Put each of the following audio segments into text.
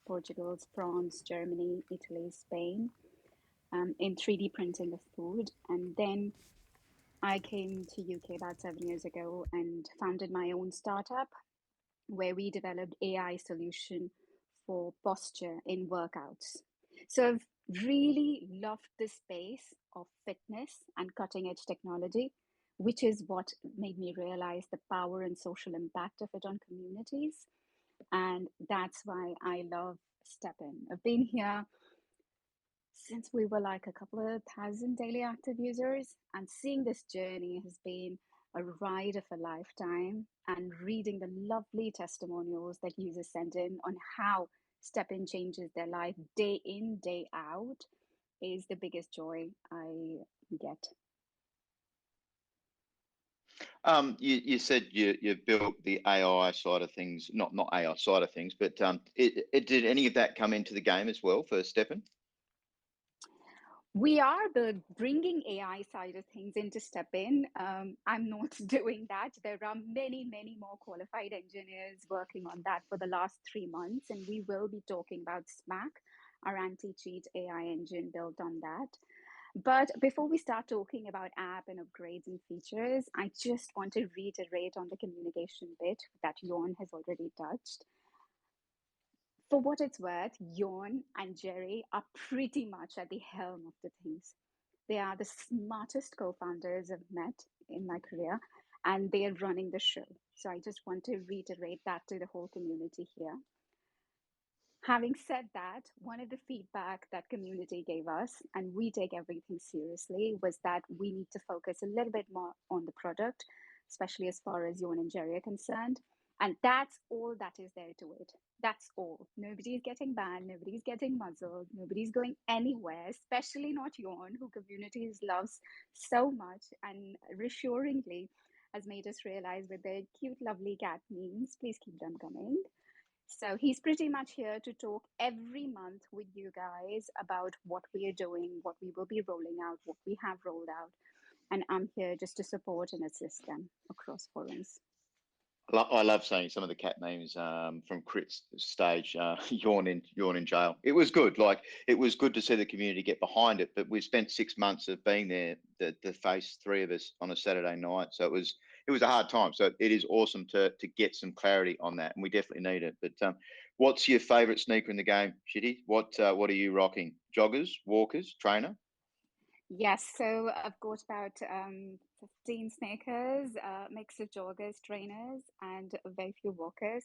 Portugal, France, Germany, Italy, Spain, in 3D printing of food. And then I came to UK about 7 years ago and founded my own startup where we developed AI solution for posture in workouts. So I've really loved this space of fitness and cutting edge technology, which is what made me realize the power and social impact of it on communities. And that's why I love StepN. I've been here since we were like a couple of thousand daily active users, and seeing this journey has been a ride of a lifetime. And reading the lovely testimonials that users send in on how StepN changes their life day in, day out is the biggest joy I get. You said you built the AI side of things, not AI side of things, but did any of that come into the game as well for StepN? We are bringing AI side of things into StepN. I'm not doing that. There are many, many more qualified engineers working on that for the last 3 months, and we will be talking about SMAC, our anti-cheat AI engine built on that. But before we start talking about app and upgrades and features, I just want to reiterate on the communication bit that Yon has already touched. For what it's worth, Yon and Jerry are pretty much at the helm of the things. They are the smartest co-founders I've met in my career, and they are running the show. So I just want to reiterate that to the whole community here. Having said that, one of the feedback that community gave us, and we take everything seriously, was that we need to focus a little bit more on the product, especially as far as Yon and Jerry are concerned. And that's all that is there to it. That's all. Nobody's getting banned, nobody's getting muzzled, nobody's going anywhere, especially not Yon, who communities loves so much and reassuringly has made us realize with their cute, lovely cat memes, please keep them coming. So he's pretty much here to talk every month with you guys about what we are doing, what we will be rolling out, what we have rolled out. And I'm here just to support and assist them across forums. I love seeing some of the cat memes from Crit's stage, yawn in jail. It was good. Like it was good to see the community get behind it. But we've spent 6 months of being there, the face three of us on a Saturday night. So it was a hard time. So it is awesome to get some clarity on that, and we definitely need it. But what's your favourite sneaker in the game, Shitty? What are you rocking? Joggers, walkers, trainer? Yes, so I've got about 15 sneakers, a mix of joggers, trainers, and very few walkers.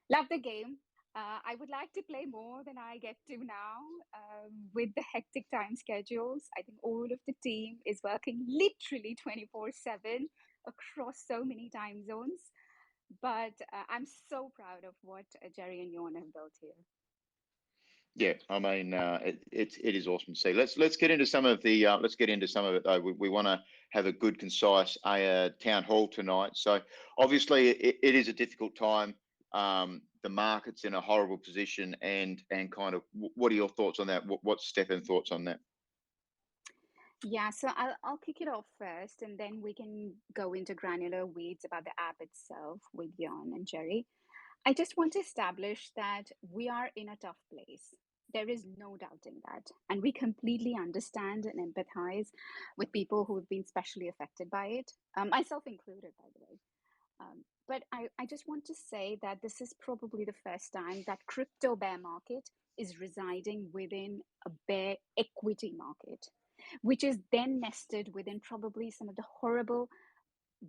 Love the game. I would like to play more than I get to now with the hectic time schedules. I think all of the team is working literally 24/7 across so many time zones. But I'm so proud of what Jerry and Yon have built here. Yeah, I mean, it is awesome to see. Let's get into some of the let's get into some of it though. We want to have a good, concise town hall tonight. So obviously, it is a difficult time. The market's in a horrible position, and kind of, what are your thoughts on that? What's Stefan's thoughts on that? Yeah, so I'll kick it off first, and then we can go into granular weeds about the app itself with Jan and Jerry. I just want to establish that we are in a tough place. There is no doubting that. And we completely understand and empathize with people who have been specially affected by it, myself included, by the way. But I just want to say that this is probably the first time that crypto bear market is residing within a bear equity market, which is then nested within probably some of the horrible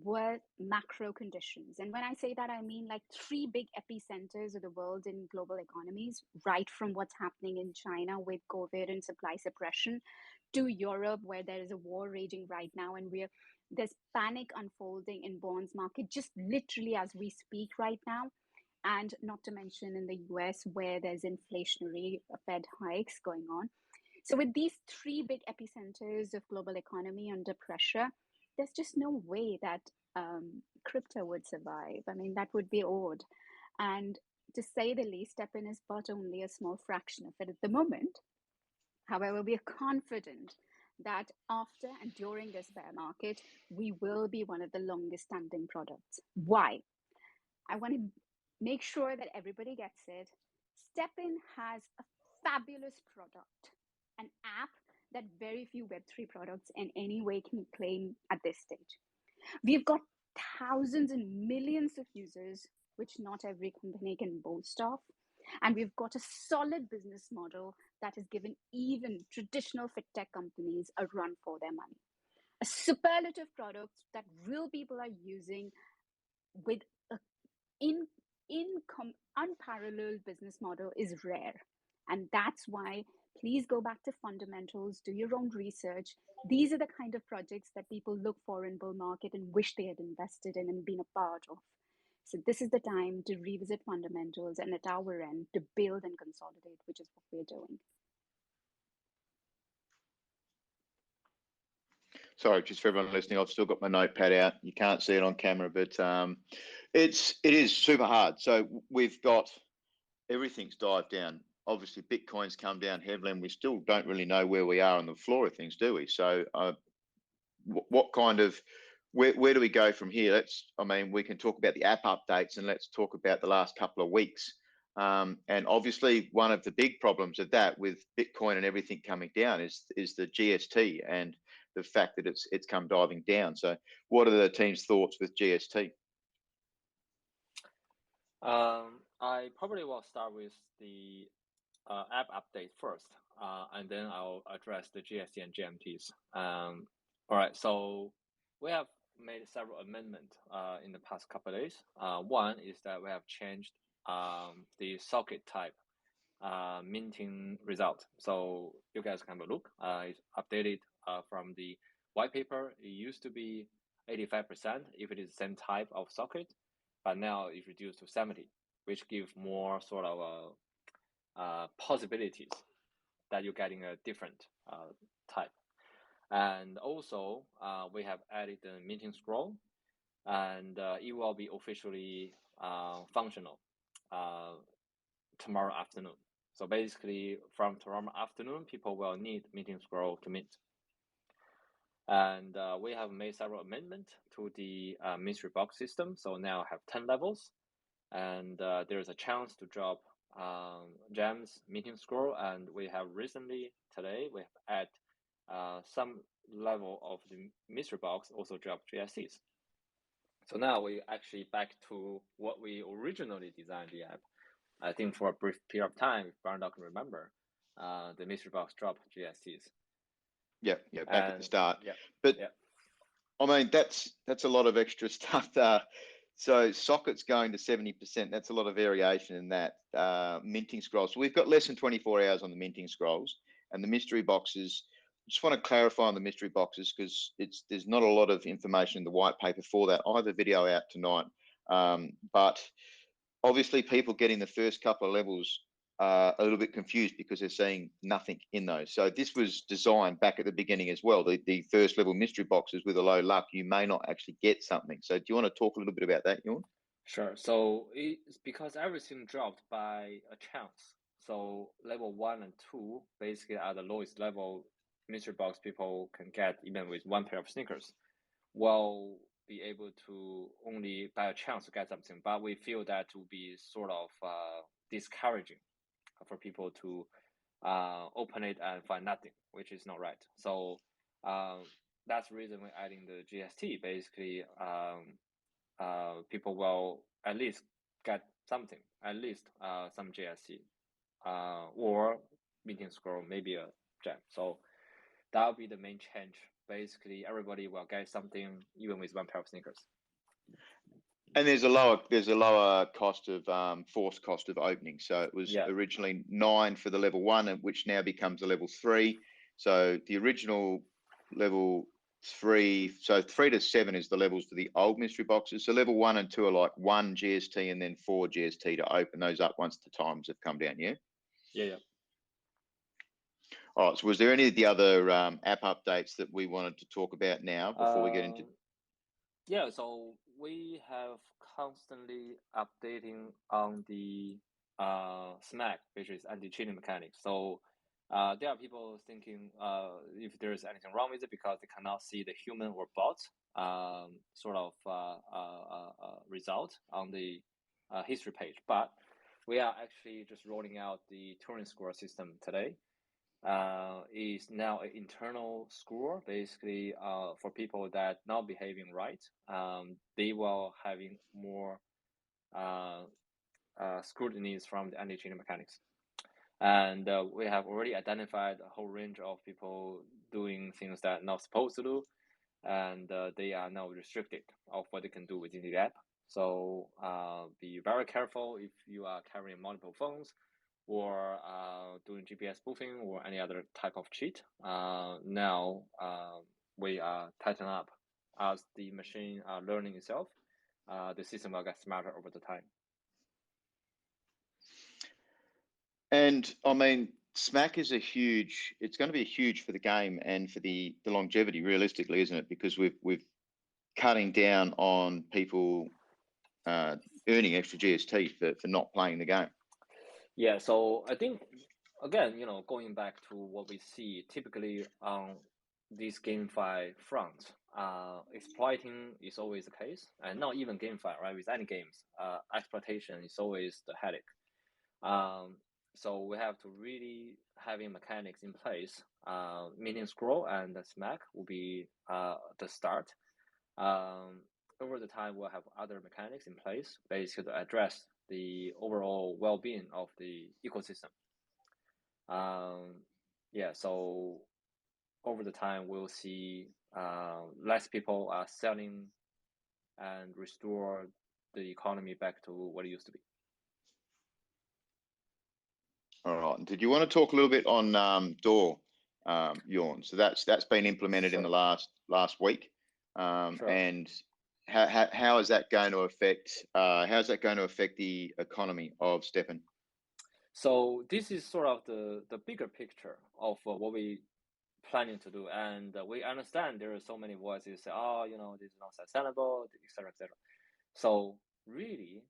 world macro conditions. And when I say that, I mean like three big epicenters of the world in global economies, right from what's happening in China with COVID and supply suppression to Europe, where there is a war raging right now, and there's panic unfolding in bonds market just literally as we speak right now. And not to mention in the US, where there's inflationary Fed hikes going on. So with these three big epicenters of global economy under pressure, there's just no way that crypto would survive. I mean, that would be odd. And to say the least, StepN is but only a small fraction of it at the moment. However, we are confident that after and during this bear market, we will be one of the longest standing products. Why? I want to make sure that everybody gets it. StepN has a fabulous product, an app that very few Web3 products in any way can claim at this stage. We've got thousands and millions of users, which not every company can boast of. And we've got a solid business model that has given even traditional fintech companies a run for their money. A superlative product that real people are using with an unparalleled business model is rare. And that's why please go back to fundamentals, do your own research. These are the kind of projects that people look for in bull market and wish they had invested in and been a part of. So this is the time to revisit fundamentals and at our end to build and consolidate, which is what we're doing. Sorry, just for everyone listening, I've still got my notepad out. You can't see it on camera, but it is super hard. So we've got everything's dived down. Obviously, Bitcoin's come down heavily, and we still don't really know where we are on the floor of things, do we? So, what kind of where do we go from here? We can talk about the app updates, and let's talk about the last couple of weeks. And obviously, one of the big problems of that with Bitcoin and everything coming down is the GST and the fact that it's come diving down. So, what are the team's thoughts with GST? I probably will start with the app update first, and then I'll address the GST and GMTs. All right, so we have made several amendments in the past couple of days. One is that we have changed the socket type minting result. So you guys can have a look. It's updated from the white paper. It used to be 85% if it is the same type of socket, but now it's reduced to 70, which gives more sort of possibilities that you're getting a different type. And also, we have added the minting scroll, and it will be officially functional tomorrow afternoon. So basically, from tomorrow afternoon, people will need minting scroll to mint. And we have made several amendments to the mystery box system. So now I have 10 levels, and there's a chance to drop gems, minting scroll, and we have recently, today, we have added some level of the mystery box also dropped GSCs. So now we actually back to what we originally designed the app. I think for a brief period of time, if Brandon can remember, the mystery box dropped GSCs. Yeah, back at the start. Yeah, but I mean, that's a lot of extra stuff. So sockets going to 70%, that's a lot of variation in that. Minting scrolls. So we've got less than 24 hours on the minting scrolls, and the mystery boxes. I just want to clarify on the mystery boxes because there's not a lot of information in the white paper for that. I have a video out tonight, but obviously people getting the first couple of levels are a little bit confused because they're seeing nothing in those. So this was designed back at the beginning as well. The first level mystery boxes, with a low luck, you may not actually get something. So do you want to talk a little bit about that, Ewan? Sure. So it's because everything dropped by a chance. So level 1 and 2 basically are the lowest level mystery box people can get even with one pair of sneakers. Will be able to only by a chance to get something, but we feel that will be sort of discouraging for people to open it and find nothing, which is not right. So that's the reason we're adding the GST. Basically, people will at least get something, at least some GSC or minting scroll, maybe a gem. So that will be the main change. Basically, everybody will get something even with one pair of sneakers. And there's a lower cost of forced cost of opening. So it was originally 9 for the level 1, which now becomes a level 3. So the original level 3, so 3 to 7 is the levels for the old mystery boxes. So level 1 and 2 are like 1 GST and then 4 GST to open those up once the times have come down. Yeah. All right. So was there any of the other app updates that we wanted to talk about now before we get into? Yeah. So we have constantly updating on the SMAC, which is anti-cheating mechanics. So there are people thinking if there is anything wrong with it because they cannot see the human or bot sort of result on the history page. But we are actually just rolling out the Turing score system today. Is now an internal score, basically for people that not behaving right. They will having more scrutinies from the anti-cheating mechanics. And we have already identified a whole range of people doing things that not supposed to do, and they are now restricted of what they can do within the app. So be very careful if you are carrying multiple phones or doing GPS spoofing or any other type of cheat. Now we are tighten up as the machine learning itself. The system will get smarter over the time. And I mean, Smack is it's going to be huge for the game and for the longevity, realistically, isn't it? Because we've cutting down on people earning extra GST for not playing the game. Yeah, so I think, again, going back to what we see typically on this GameFi front, exploiting is always the case, and not even GameFi, right? With any games, exploitation is always the headache. So we have to really having mechanics in place, meaning scroll and smack will be the start. Over the time, we'll have other mechanics in place, basically to address the overall well-being of the ecosystem. Yeah, so over the time, we'll see less people are selling and restore the economy back to what it used to be. All right. And did you want to talk a little bit on Door, Yawn? So that's been implemented in the last week, and how is that going to affect the economy of StepN? So this is sort of the bigger picture of what we planning to do, and we understand there are so many voices say, oh, this is not sustainable, etc., etc. So really,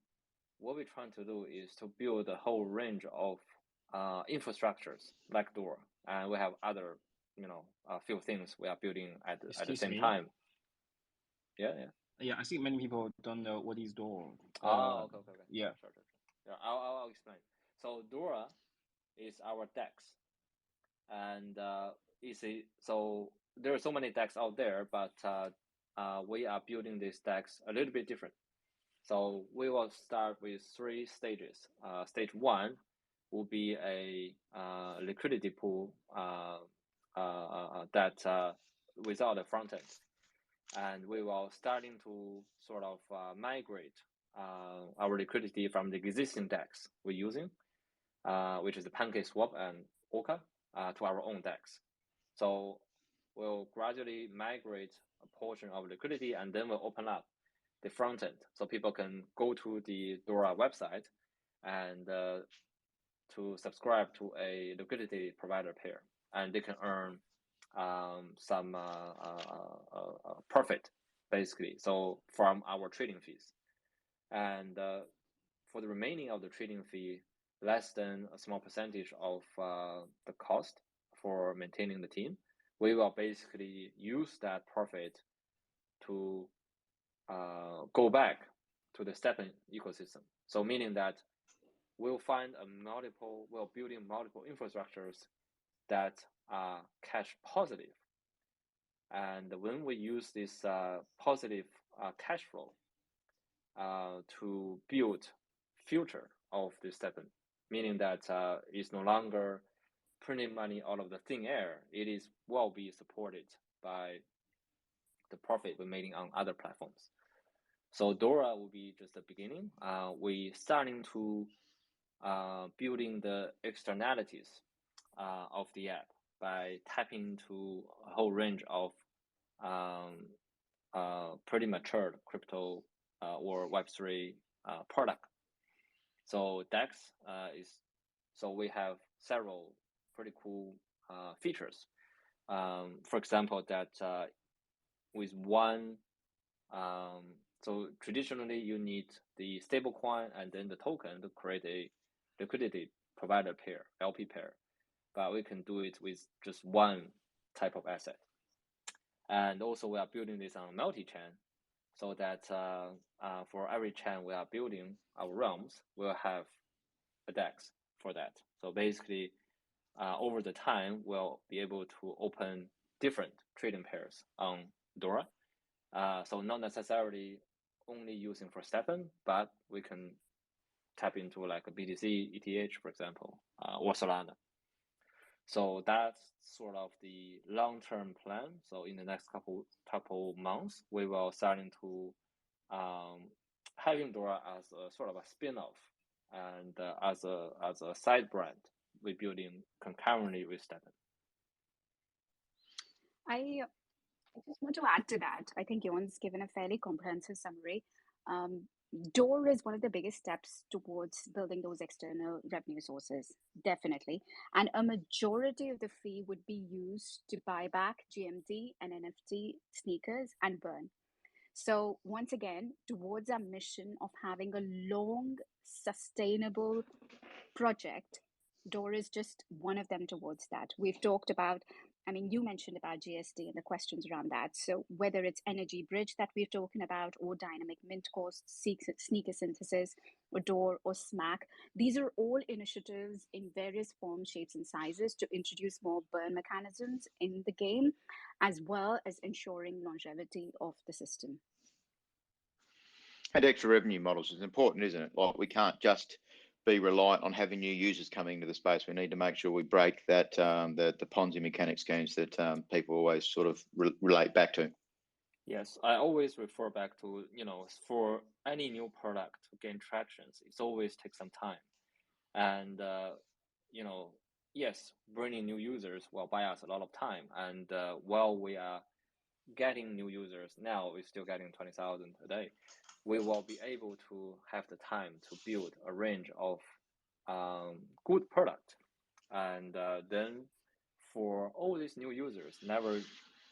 what we're trying to do is to build a whole range of infrastructures like Door, and we have other, a few things we are building at the same time. Yeah. Yeah, I think many people don't know what is Door. Okay. Yeah. Sure. Yeah, I'll explain. So Dora is our DEX, and so there are so many DEX out there, but we are building this DEX a little bit different. So we will start with 3 stages. Stage 1 will be a liquidity pool that without a front end, and we will starting to sort of migrate our liquidity from the existing DEX we're using, which is the PancakeSwap and Orca, to our own DEX. So we'll gradually migrate a portion of liquidity, and then we'll open up the front end so people can go to the Dora website and to subscribe to a liquidity provider pair, and they can earn some profit, basically, so from our trading fees. And for the remaining of the trading fee, less than a small percentage of the cost for maintaining the team, we will basically use that profit to go back to the StepN ecosystem. So meaning that we're building multiple infrastructures that are cash positive. And when we use this positive cash flow to build future of the StepN, meaning that it's no longer printing money out of the thin air, it will be supported by the profit we're making on other platforms. So Dora will be just the beginning. We starting to building the externalities of the app by tapping into a whole range of pretty mature crypto or Web3 product. So DEX so we have several pretty cool features. For example, that with one, so traditionally you need the stablecoin and then the token to create a liquidity provider pair, LP pair, but we can do it with just one type of asset. And also we are building this on multi-chain, so that for every chain we are building our realms, we'll have a DEX for that. So basically, over the time, we'll be able to open different trading pairs on Dora. So not necessarily only using for StepN, but we can tap into like a BTC, ETH, for example, or Solana. So that's sort of the long-term plan. So in the next couple months, we will starting to having Dora as a sort of a spin-off and as a side brand we're building concurrently with StepN. I just want to add to that. I think Yoan's given a fairly comprehensive summary. Door is one of the biggest steps towards building those external revenue sources, definitely. And a majority of the fee would be used to buy back GMT and NFT sneakers and burn. So, once again, towards our mission of having a long, sustainable project, Door is just one of them towards that. We've talked about, I mean, you mentioned about GST and the questions around that. So whether it's energy bridge that we're talking about, or dynamic mint costs, sneaker synthesis, or Door or SMAC, these are all initiatives in various forms, shapes, and sizes to introduce more burn mechanisms in the game, as well as ensuring longevity of the system. And extra revenue models is important, isn't it? Like, we can't just be reliant on having new users coming into the space. We need to make sure we break that the Ponzi mechanic schemes that people always sort of relate back to. Yes, I always refer back to, for any new product to gain traction, it always takes some time. And, yes, bringing new users will buy us a lot of time. And while we are getting new users now, we're still getting 20,000 a day. We will be able to have the time to build a range of good product. And then for all these new users, never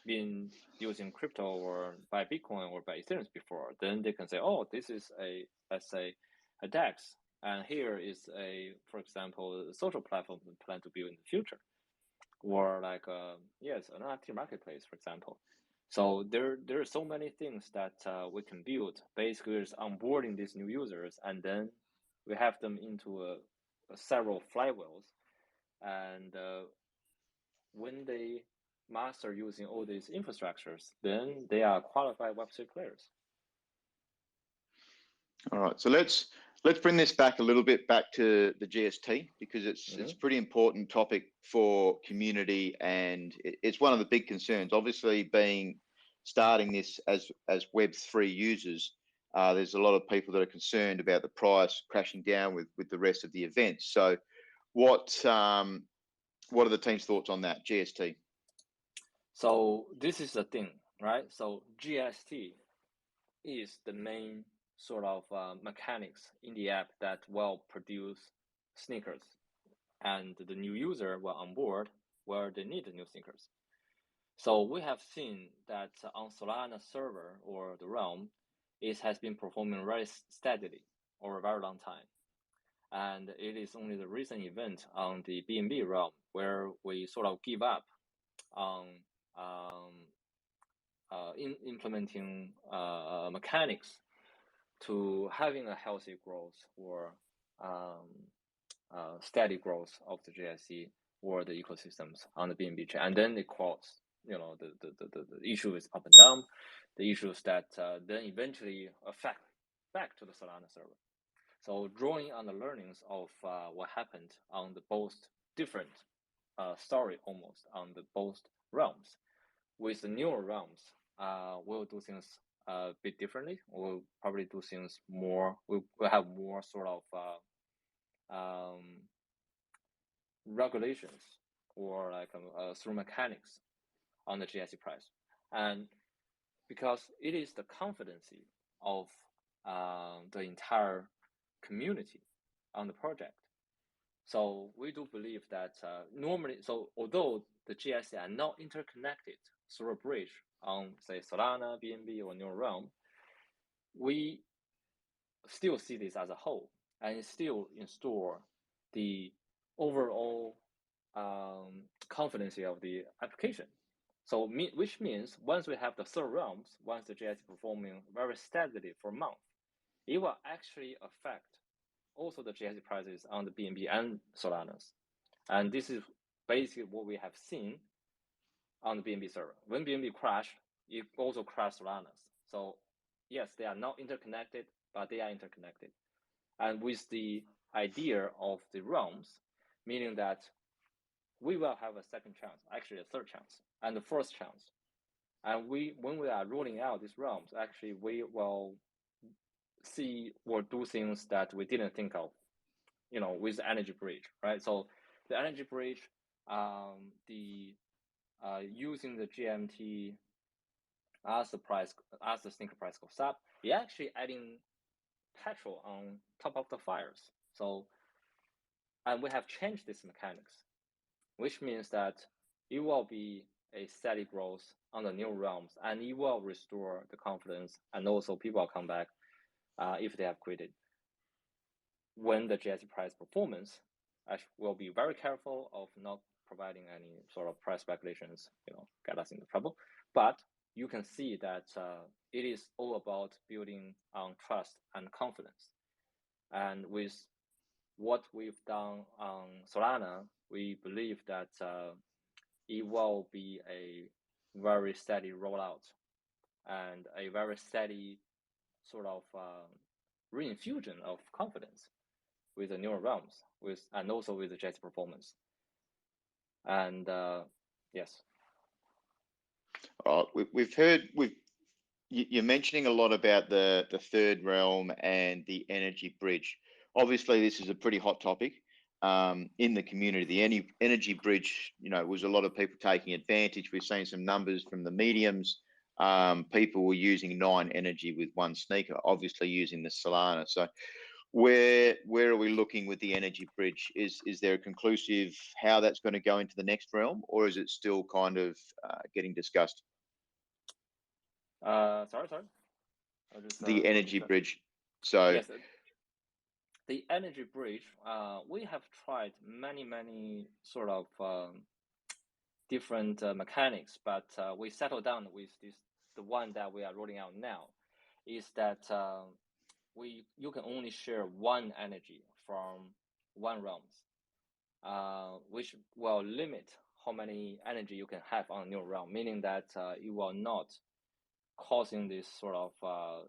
been using crypto or buy Bitcoin or buy Ethereum before, then they can say, oh, this is let's say a DEX. And here is for example, a social platform we plan to build in the future. Or like, yes, an NFT marketplace, for example. So there are so many things that we can build. Basically, it's onboarding these new users, and then we have them into several flywheels. And when they master using all these infrastructures, then they are qualified Web3 players. All right, so let's bring this back a little bit back to the GST, because it's a pretty important topic for community, and it's one of the big concerns. Obviously, starting this as Web3 users, there's a lot of people that are concerned about the price crashing down with the rest of the events. So, what are the team's thoughts on that GST? So this is the thing, right? So GST is the main sort of mechanics in the app that will produce sneakers, and the new user will onboard where they need the new sneakers. So we have seen that on Solana server or the realm, it has been performing very steadily over a very long time. And it is only the recent event on the BNB realm where we sort of give up on implementing mechanics to having a healthy growth or steady growth of the GSC or the ecosystems on the BNB chain. And then it causes, the issue is up and down, the issues that then eventually affect back to the Solana server. So drawing on the learnings of what happened on the both different story almost on the both realms, with the newer realms, we'll do things a bit differently. We'll probably do things more. We'll have more sort of regulations or like through mechanics on the GSC price, and because it is the confidence of the entire community on the project. So we do believe that normally, so although the GSC are not interconnected through a bridge on, say, Solana, BNB, or Neural Realm, we still see this as a whole and still install the overall confidence of the application. So which means once we have the third realms, once the GSC performing very steadily for a month, it will actually affect also the GSC prices on the BNB and Solana's. And this is basically what we have seen on the BNB server. When BNB crashed, it also crashed Solana's. So yes, they are not interconnected, but they are interconnected. And with the idea of the realms, meaning that we will have a second chance, actually a third chance, and the fourth chance. And when we are rolling out these realms, actually we will see or do things that we didn't think of, with the energy bridge, right? So the energy bridge, using the GMT as the sneaker price goes up, you're actually adding petrol on top of the fires. So, and we have changed this mechanics, which means that it will be a steady growth on the new realms, and it will restore the confidence, and also people will come back if they have quitted. When the GSC price performance, I will be very careful of not providing any sort of price speculations, get us into trouble. But you can see that it is all about building on trust and confidence. And with what we've done on Solana, we believe that it will be a very steady rollout and a very steady sort of reinfusion of confidence with the newer realms, and also with the GSC performance. And yes. You're mentioning a lot about the third realm and the energy bridge. Obviously, this is a pretty hot topic in the community. The energy bridge, was a lot of people taking advantage. We've seen some numbers from the mediums. People were using 9 energy with one sneaker, obviously using the Solana. So where are we looking with the energy bridge? Is there a conclusive how that's going to go into the next realm, or is it still kind of getting discussed? Sorry. The energy bridge. So yes, the energy bridge. We have tried many sort of different mechanics, but we settled down with the one that we are rolling out now, is that you can only share one energy from one realms, which will limit how many energy you can have on a new realm, meaning that you will not causing this sort of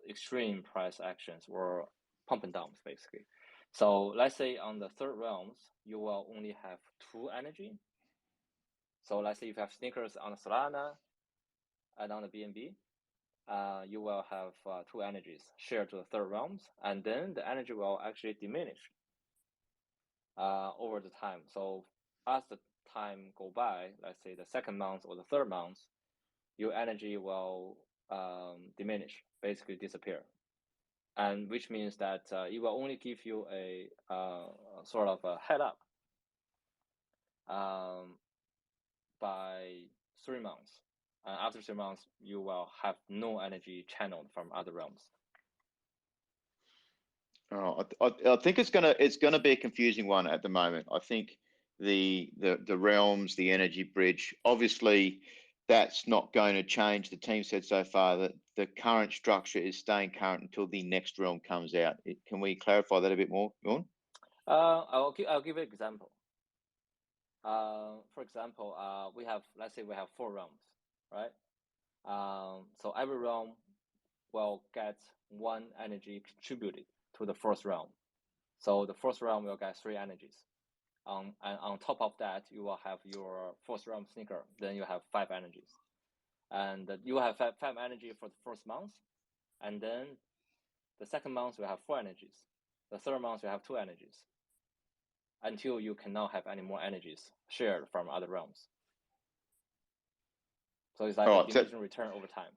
extreme price actions or pump and dumps, basically. So let's say on the third realms, you will only have 2 energy. So let's say if you have sneakers on Solana and on the BNB, you will have 2 energies shared to the third realms, and then the energy will actually diminish over the time. So as the time go by, let's say the second month or the third month, your energy will diminish, basically disappear, and which means that it will only give you a sort of a head up by 3 months. After 3 months, you will have no energy channeled from other realms. Oh, I think it's gonna be a confusing one at the moment. I think the realms, the energy bridge, obviously that's not going to change. The team said so far that the current structure is staying current until the next realm comes out. Can we clarify that a bit more, Jorn? I'll give an example. For example, let's say we have 4 realms, right? So every realm will get 1 energy contributed to the first realm. So the first realm will get 3 energies. And on top of that, you will have your first realm sneaker. Then you have 5 energies. And you have 5 energy for the first month. And then the second month, you have 4 energies. The third month, you have 2 energies. Until you cannot have any more energies shared from other realms. So it's like a diminishing return over time.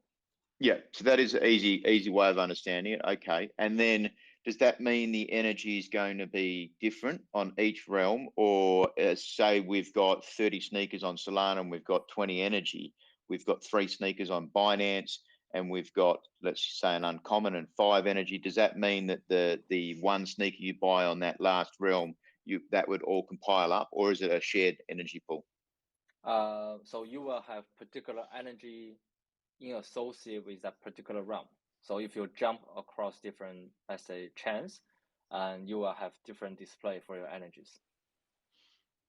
Yeah, so that is an easy way of understanding it. Okay, and then does that mean the energy is going to be different on each realm, or say we've got 30 sneakers on Solana and we've got 20 energy, we've got 3 sneakers on Binance, and we've got, let's say, an uncommon and 5 energy. Does that mean that the one sneaker you buy on that last realm, that would all compile up, or is it a shared energy pool? So you will have particular energy in associate with that particular realm. So if you jump across different, let's say, chains, and you will have different display for your energies.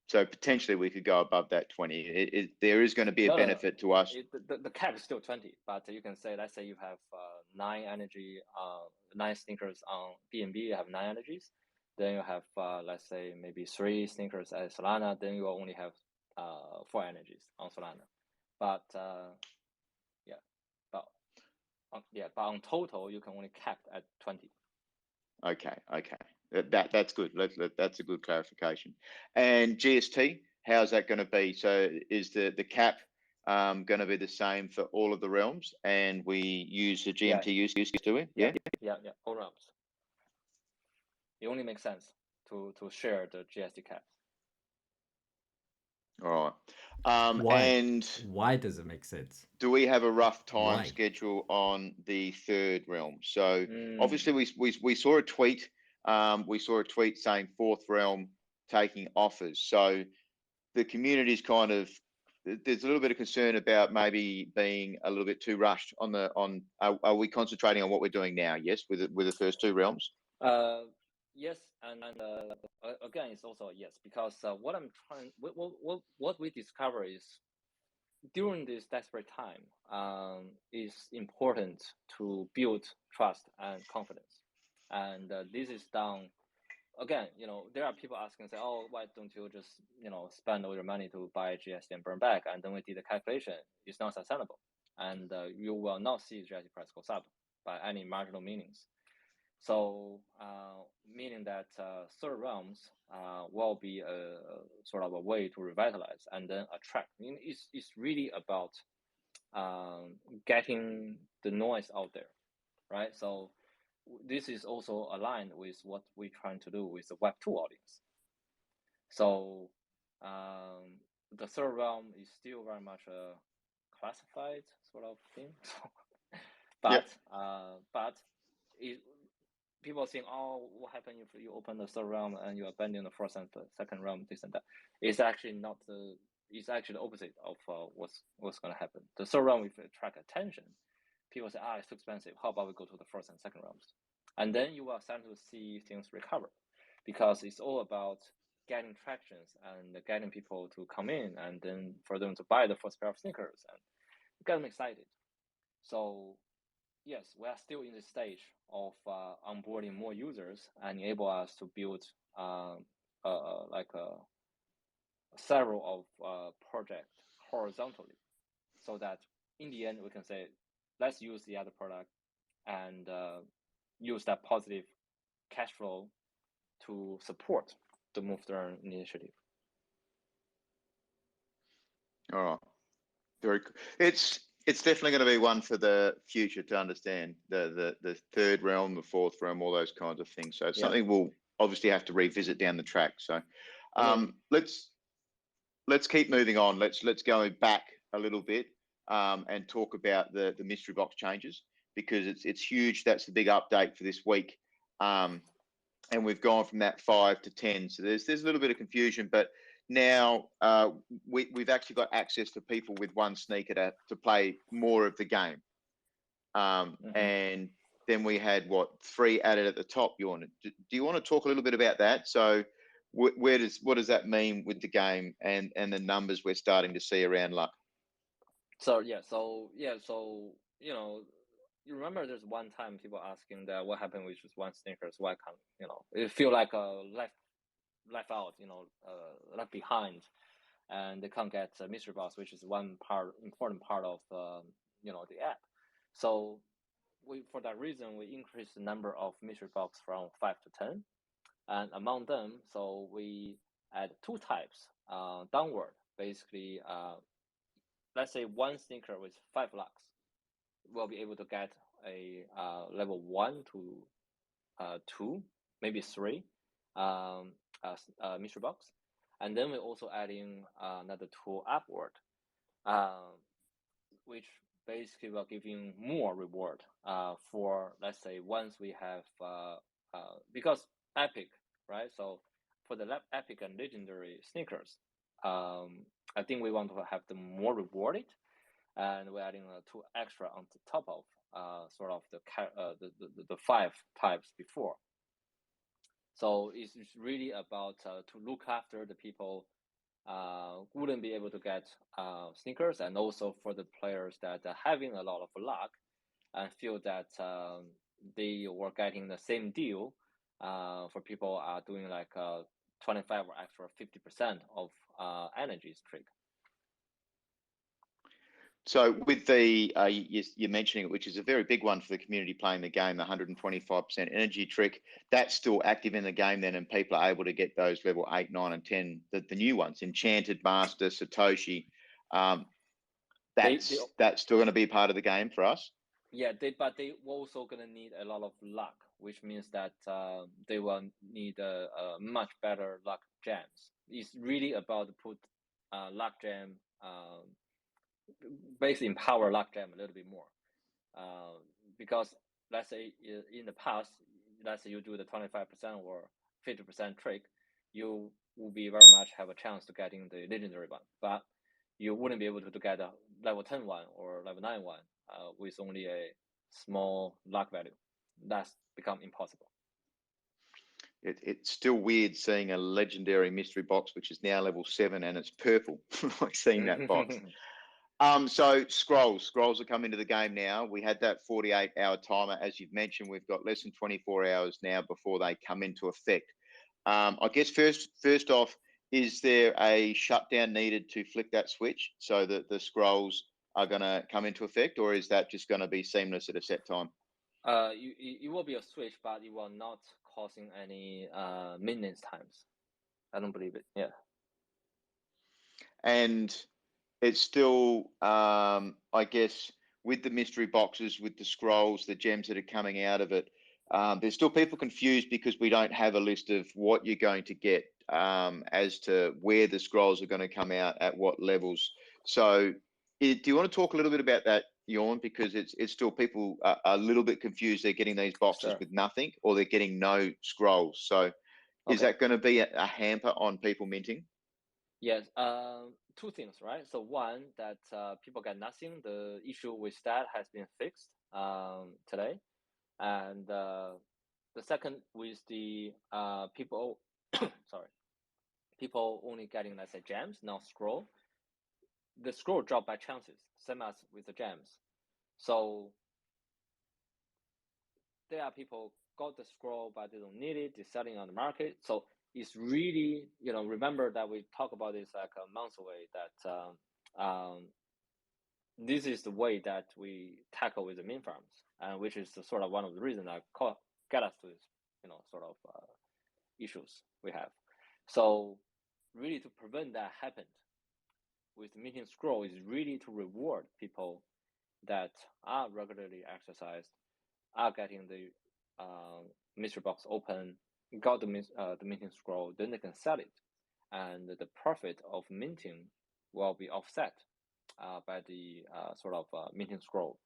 So potentially we could go above that 20. There is going to be a benefit to us. The cap is still 20, but you can say, let's say you have 9 sneakers on BNB, you have 9 energies. Then you have, let's say, maybe 3 sneakers at Solana. Then you only have 4 energies on Solana. But but on total, you can only cap at 20. Okay. That's good. That's a good clarification. And GST, how's that going to be? So is the cap going to be the same for all of the realms, and we use the GMT used to it? Yeah, all realms. It only makes sense to share the GST caps. All right. Why? And why does it make sense? Do we have a rough time schedule on the third realm? So obviously we saw a tweet. We saw a tweet saying fourth realm taking offers. So the community's kind of, there's a little bit of concern about maybe being a little bit too rushed are we concentrating on what we're doing now? Yes, with the first 2 realms. Yes, and again, it's also a yes, because what we discover is during this desperate time, it's important to build trust and confidence, and this is done. Again, there are people asking, say, oh, why don't you just, spend all your money to buy GST and burn back? And then we did the calculation. It's not sustainable. And you will not see GST price goes up by any marginal meanings. So, meaning that third realms will be a sort of a way to revitalize and then attract. It's really about getting the noise out there, right? So, this is also aligned with what we're trying to do with the Web2 audience. So the third realm is still very much a classified sort of thing. But people think, oh, what happens if you open the third realm and you abandon the first and the second realm, this and that? It's actually not it's actually the opposite of what's going to happen. The third realm, if it attract attention, people say, it's too expensive. How about we go to the first and second realms? And then you are starting to see things recover, because it's all about getting tractions and getting people to come in and then for them to buy the first pair of sneakers and get them excited. So yes, we are still in the stage of onboarding more users and enable us to build several of projects horizontally, so that in the end we can say, let's use the other product and use that positive cash flow to support the Move2Earn initiative. All right, very cool. It's definitely going to be one for the future to understand the third realm, the fourth realm, all those kinds of things. So it's something we'll obviously have to revisit down the track. So let's keep moving on. Let's go back a little bit and talk about the mystery box changes, because it's huge. That's the big update for this week. And we've gone from that 5 to 10. So there's a little bit of confusion, but now we've actually got access for people with 1 sneaker to play more of the game. And then we had 3 added at the top. Do you want to talk a little bit about that? So what does that mean with the game and the numbers we're starting to see around luck? So you remember there's one time people asking that what happened with just 1 sneakers? Why can't it feel like left out, left behind, and they can't get a mystery box, which is one important part of the app. So for that reason, we increased the number of mystery box from 5 to 10, and among them, so we add 2 types downward. Basically, let's say 1 sneaker with 5 lux will be able to get a level 1 to 2, maybe 3 mystery box, and then we're also adding another 2 upward, which basically will give you more reward for, let's say, once we have because epic, right? So for the epic and legendary sneakers, I think we want to have them more rewarded, and we're adding 2 extra on the top of sort of the 5 types before. So it's really about to look after the people wouldn't be able to get sneakers, and also for the players that are having a lot of luck and feel that they were getting the same deal. For people are doing like 25 or extra 50% of energy streak. So with the, you're mentioning it, which is a very big one for the community playing the game, the 125% energy trick, that's still active in the game then, and people are able to get those level 8, 9, and 10, the new ones, Enchanted, Master, Satoshi. That's still going to be part of the game for us? Yeah, but they also going to need a lot of luck, which means that they will need a much better luck gems. It's really about to put luck gem, basically empower luck gem a little bit more. Because let's say in the past, let's say you do the 25% or 50% trick, you will be very much have a chance to getting the legendary one, but you wouldn't be able to get a level 10 one or level 9 one with only a small luck value. That's become impossible. It's still weird seeing a legendary mystery box, which is now level 7 and it's purple, like seeing that box. So scrolls are coming to the game now. We had that 48-hour timer. As you've mentioned, we've got less than 24 hours now before they come into effect. I guess first off, is there a shutdown needed to flick that switch so that the scrolls are going to come into effect, or is that just going to be seamless at a set time? It will be a switch, but it will not causing any maintenance times. I don't believe it. Yeah. And it's still, I guess, with the mystery boxes, with the scrolls, the gems that are coming out of it, there's still people confused because we don't have a list of what you're going to get as to where the scrolls are going to come out at what levels. So do you want to talk a little bit about that, Jorn? Because it's still people are a little bit confused. They're getting these boxes with nothing, or they're getting no scrolls. So is that going to be a hamper on people minting? Yes, two things, right? So one, that people get nothing. The issue with that has been fixed today. And the second with the people, sorry, people only getting, let's say, gems, not scroll. The scroll drop by chances, same as with the gems. So there are people got the scroll, but they don't need it. They're selling on the market. So it's really, remember that we talked about this like a month away, that this is the way that we tackle with the min farms, which is sort of one of the reasons that get us to this, sort of issues we have. So really to prevent that happened with minting scroll is really to reward people that are regularly exercised, are getting the mystery box open, got the minting scroll, then they can sell it, and the profit of minting will be offset by the sort of minting scroll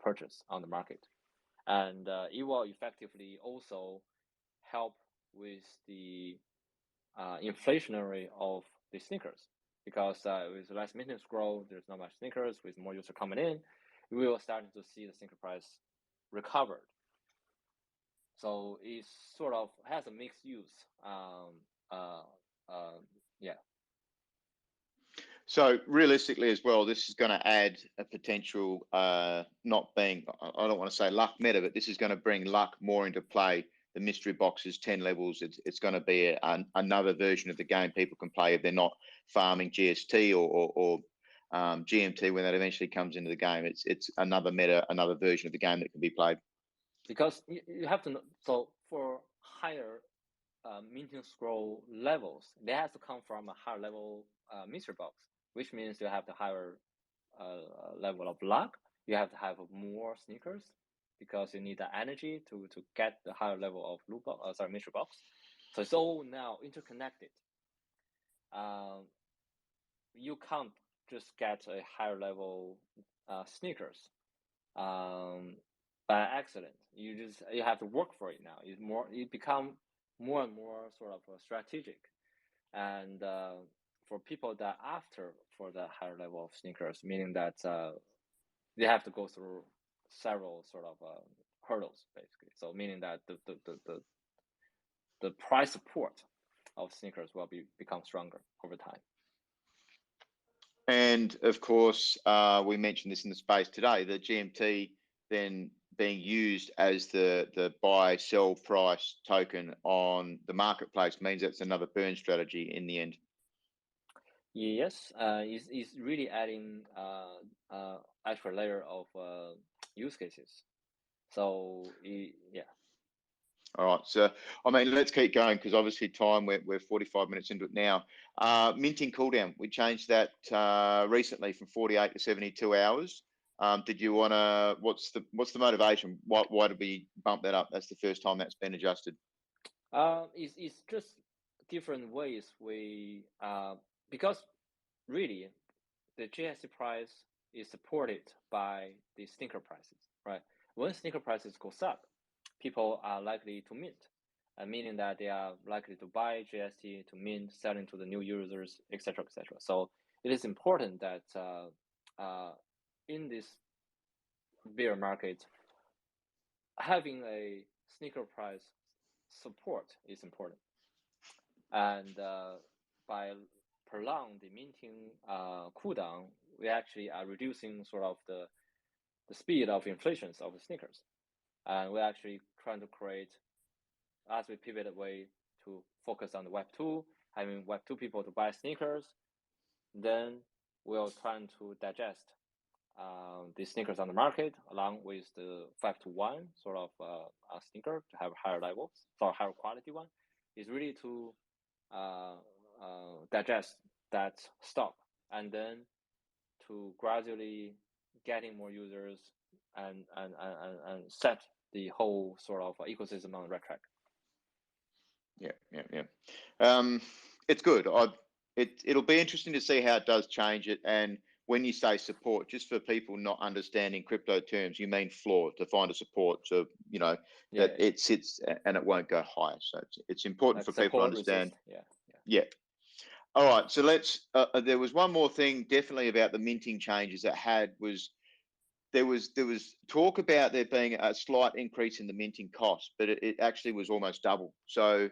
purchase on the market, and it will effectively also help with the inflationary of the sneakers, because with less minting scroll, there's not much sneakers. With more users coming in, we will start to see the sneaker price recovered. So it sort of has a mixed use. Yeah. So realistically as well, this is going to add a potential, not being, I don't want to say luck meta, but this is going to bring luck more into play. The mystery boxes, 10 levels, it's going to be another version of the game people can play if they're not farming GST or GMT when that eventually comes into the game. It's another meta, another version of the game that can be played. Because you have to know, so for higher minting scroll levels, they have to come from a higher level mystery box, which means you have the higher level of luck. You have to have more sneakers because you need the energy to get the higher level of mystery box. So it's all now interconnected. You can't just get a higher level sneakers by accident. You have to work for it now. It become more and more sort of strategic, and for people that after for the higher level of sneakers, meaning that they have to go through several sort of hurdles basically. So meaning that the price support of sneakers will become stronger over time. And of course, we mentioned this in the space today, the GMT then being used as the buy sell price token on the marketplace means that's another burn strategy in the end. Yes, it's really adding extra layer of use cases. So yeah. All right, so I mean, let's keep going because obviously time we're 45 minutes into it now. Minting cooldown, we changed that recently from 48 to 72 hours. Did you want to? What's the motivation? Why did we bump that up? That's the first time that's been adjusted. It's just different ways we because really the GST price is supported by the sneaker prices, right? When sneaker prices goes up, people are likely to mint, meaning that they are likely to buy GST to mint, selling to the new users, etc., etc. So it is important that in this bear market, having a sneaker price support is important, and by prolong the minting cooldown, we actually are reducing sort of the speed of inflations of the sneakers, and we're actually trying to create, as we pivot away to focus on the Web 2, having Web 2 people to buy sneakers, then we're trying to digest the sneakers on the market along with the 5-to-1 sort of sneaker to have higher levels, so higher quality one, is really to digest that stock and then to gradually getting more users and set the whole sort of ecosystem on the right track. Yeah. It's good. It'll be interesting to see how it does change it. And when you say support, just for people not understanding crypto terms, you mean floor, to find a support, so that it sits and it won't go higher. So it's important like for people to understand. Resist. Yeah. All right. So let's. There was one more thing definitely about the minting changes that there was talk about there being a slight increase in the minting cost, but it actually was almost double. So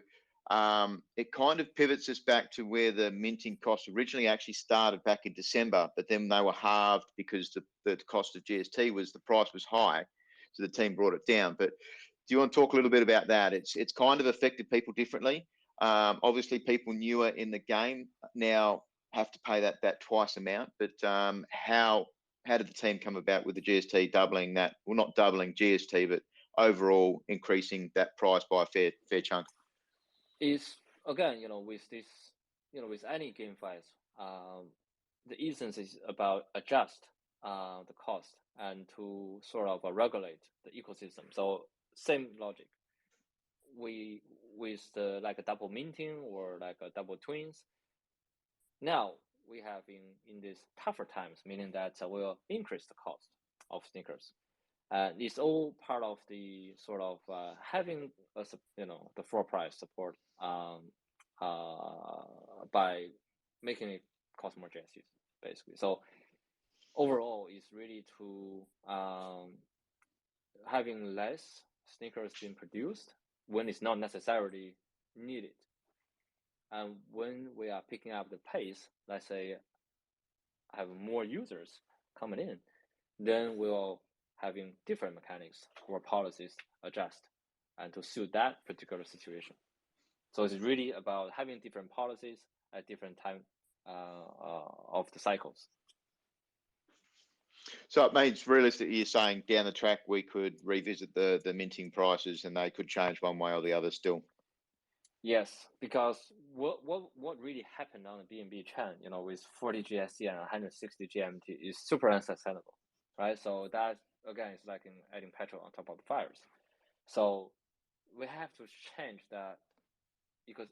it kind of pivots us back to where the minting cost originally actually started back in December, but then they were halved because the cost of GST the price was high, so the team brought it down. But do you want to talk a little bit about that? It's kind of affected people differently. Obviously, people newer in the game now have to pay that twice amount. But how did the team come about with the GST doubling that? Well, not doubling GST, but overall increasing that price by a fair chunk. Is again, with this, with any GameFi, the essence is about adjust the cost and to sort of regulate the ecosystem. So same logic. We with the like a double minting or like a double twins. Now we have in these tougher times, meaning that we'll increase the cost of sneakers. It's all part of the sort of having the floor price support by making it cost more GSTs, basically. So overall, it's really to having less sneakers being produced when it's not necessarily needed. And when we are picking up the pace, let's say have more users coming in, then we'll having different mechanics or policies adjust and to suit that particular situation. So it's really about having different policies at different time of the cycles. So it means realistically, you're saying down the track we could revisit the minting prices and they could change one way or the other still. Yes, because what really happened on the BNB chain, with 40 GST and 160 GMT is super unsustainable, right? So that again is like adding petrol on top of the fires. So we have to change that because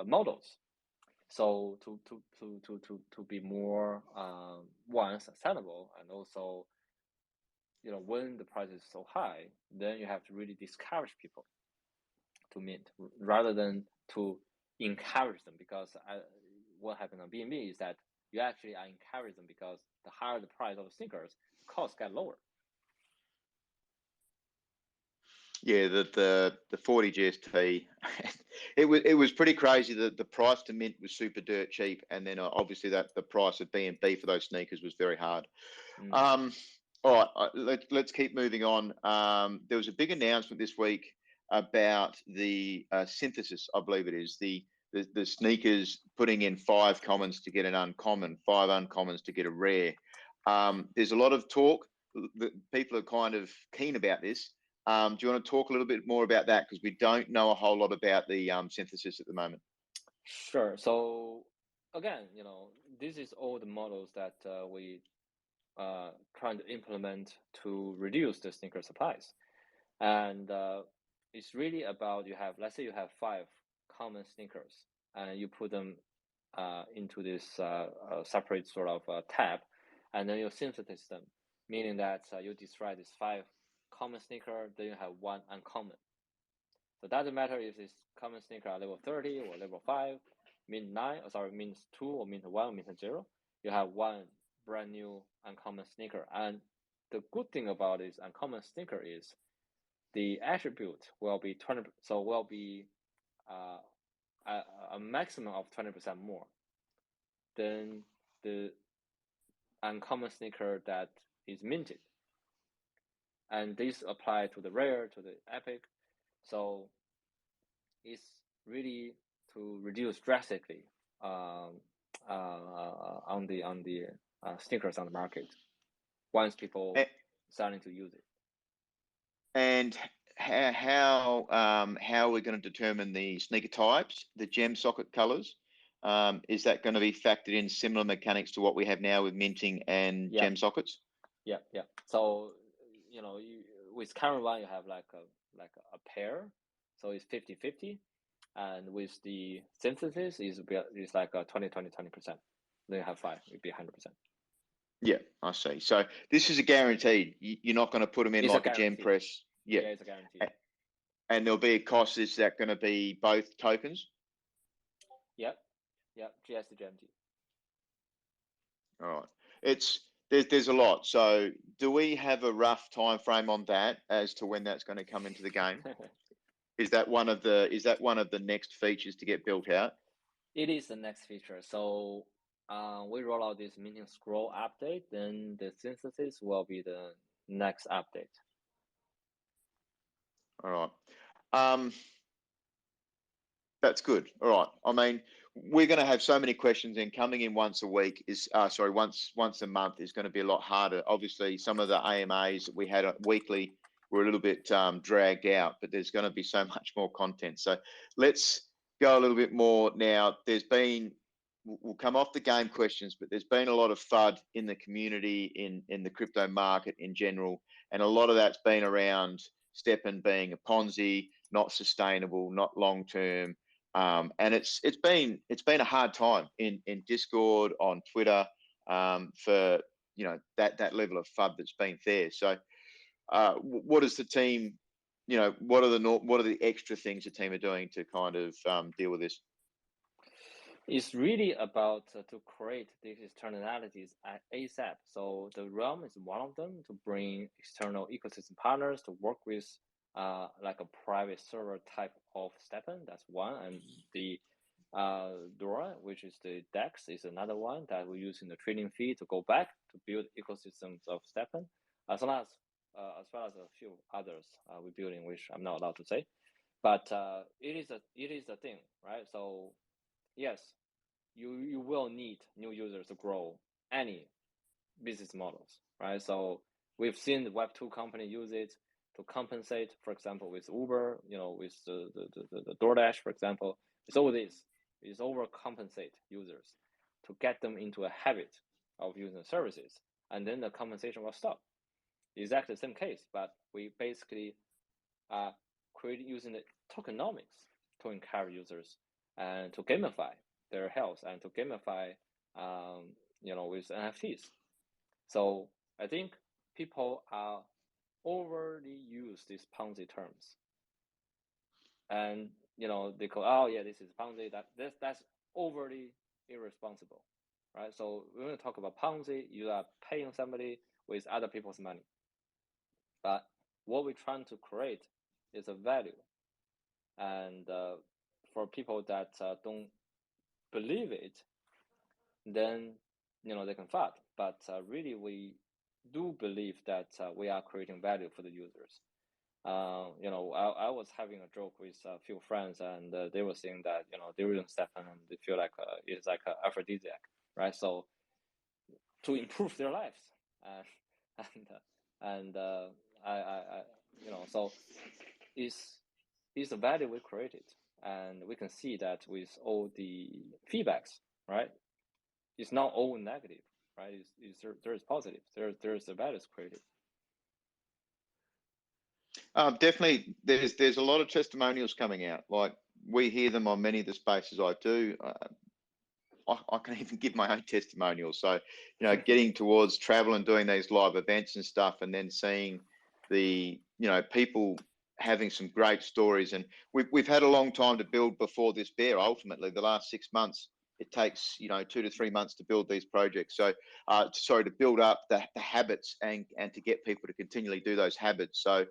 models. So to be more sustainable, and also when the price is so high, then you have to really discourage people to mint rather than to encourage them, because what happened on BNB is that you actually are encouraging them because the higher the price of the sneakers, the costs get lower. Yeah, the 40 GST, it was pretty crazy that the price to mint was super dirt cheap, and then obviously that the price of B&B for those sneakers was very hard. All right, let's keep moving on. There was a big announcement this week about the synthesis, I believe it is the sneakers putting in 5 commons to get an uncommon, 5 uncommons to get a rare. There's a lot of talk. People are kind of keen about this. Do you want to talk a little bit more about that? Because we don't know a whole lot about the synthesis at the moment. Sure. So again, this is all the models that we trying to implement to reduce the sneaker supplies. And it's really about let's say you have 5 common sneakers and you put them into this separate sort of tab, and then you synthesize them, meaning that you describe this 5 common sneaker, then you have 1 uncommon. So it doesn't matter if this common sneaker are level 30 or level 5, mint 9, mint 2 or mint 1 or mint 0, you have 1 brand new uncommon sneaker. And the good thing about this uncommon sneaker is the attribute will be 20, so will be a maximum of 20% more than the uncommon sneaker that is minted. And this apply to the rare, to the epic. So it's really to reduce drastically on the sneakers on the market once people starting to use it. And how are we going to determine the sneaker types, the gem socket colors? Is that going to be factored in similar mechanics to what we have now with minting and gem sockets? Yeah. So with current one you have like a pair, so it's 50-50, and with the synthesis is like a 20%. Then you have 5, it'd be 100%. Yeah, I see. So this is a guaranteed. You're not going to put them in like a gem press. Yeah, it's a guarantee. And there'll be a cost. Is that going to be both tokens? Yep. GS to GMT. All right. There's a lot. So do we have a rough time frame on that as to when that's going to come into the game? Is that one of the next features to get built out? It is the next feature. So we roll out this minting scroll update, then the synthesis will be the next update. All right. That's good. All right. I mean, we're going to have so many questions, and coming in once a week once a month is going to be a lot harder. Obviously, some of the AMAs that we had weekly were a little bit dragged out, but there's going to be so much more content. So let's go a little bit more now. We'll come off the game questions, but there's been a lot of FUD in the community, in the crypto market in general, and a lot of that's been around StepN being a Ponzi, not sustainable, not long term. And it's been a hard time in Discord, on Twitter, for that level of FUD that's been there. So what is the team, what are the extra things the team are doing to kind of deal with this? It's really about to create these externalities at ASAP. So the Realm is one of them, to bring external ecosystem partners to work with like a private server type of StepN. That's one. And the Dora, which is the DEX, is another one that we use in the trading fee to go back to build ecosystems of StepN, as well as a few others we're building, which I'm not allowed to say. But it is a thing, right? So yes, you will need new users to grow any business models, right? So we've seen the Web2 company use it to compensate, for example, with Uber, with the DoorDash, for example. It's all this. It's overcompensate users to get them into a habit of using services, and then the compensation will stop. Exactly the same case, but we basically create using the tokenomics to encourage users and to gamify their health and to gamify, with NFTs. So I think people are overly use these Ponzi terms, and they call, oh yeah, this is Ponzi. That's overly irresponsible, right? So when we talk about Ponzi, you are paying somebody with other people's money. But what we're trying to create is a value. And for people that don't believe it, then they can fight. But really, we do believe that we are creating value for the users. I was having a joke with a few friends, and they were saying that they're using StepN and they feel like it's like an aphrodisiac, right? So to improve their lives, and so is the value we created, and we can see that with all the feedbacks, right? It's not all negative, right? There is positive. There's the values created. Definitely, there's a lot of testimonials coming out. Like we hear them on many of the spaces I do. I can even give my own testimonial. So, getting towards travel and doing these live events and stuff, and then seeing the people having some great stories. And we've had a long time to build before this bear. Ultimately, the last 6 months, it takes 2 to 3 months to build these projects. So, to build up the habits and to get people to continually do those habits. So,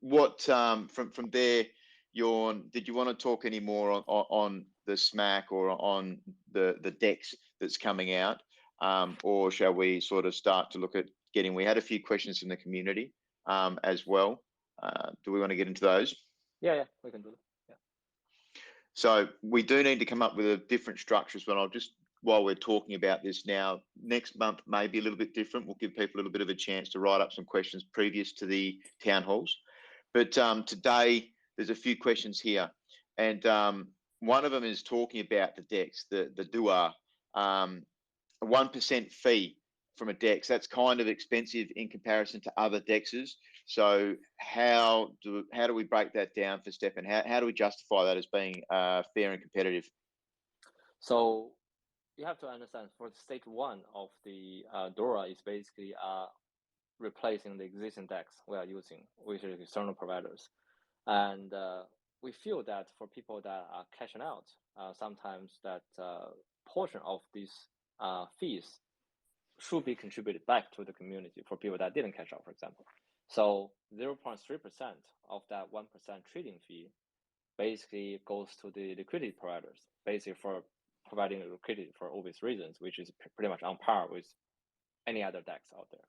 what from there, did you want to talk any more on the smack or on the decks that's coming out, or shall we sort of start to look at we had a few questions from the community as well. Do we want to get into those? Yeah, we can do that. Yeah. So we do need to come up with a different structures, but while we're talking about this now, next month may be a little bit different. We'll give people a little bit of a chance to write up some questions previous to the town halls. But today, there's a few questions here. And one of them is talking about the DEX, the DUA, a 1% fee from a DEX. That's kind of expensive in comparison to other DEXs. So how do we break that down for StepN? How do we justify that as being fair and competitive? So you have to understand, for stage 1 of the DORA is basically replacing the existing DEX we are using, which is external providers. And we feel that for people that are cashing out, sometimes that portion of these fees should be contributed back to the community for people that didn't cash out, for example. So 0.3% of that 1% trading fee basically goes to the liquidity providers, basically for providing liquidity for obvious reasons, which is pretty much on par with any other DEX out there.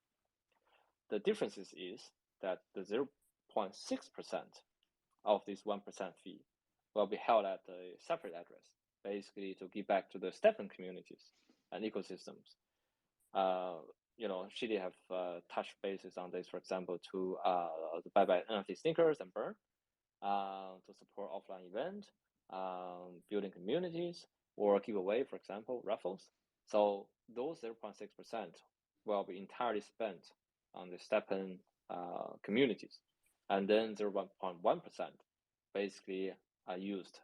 The difference is that the 0.6% of this 1% fee will be held at a separate address, basically to give back to the StepN communities and ecosystems. Shidi have touched bases on this, for example, to buy NFT stickers and burn, to support offline event, building communities, or giveaway, for example, raffles. So those 0.6% will be entirely spent on the StepN communities, and then 0.1% basically are used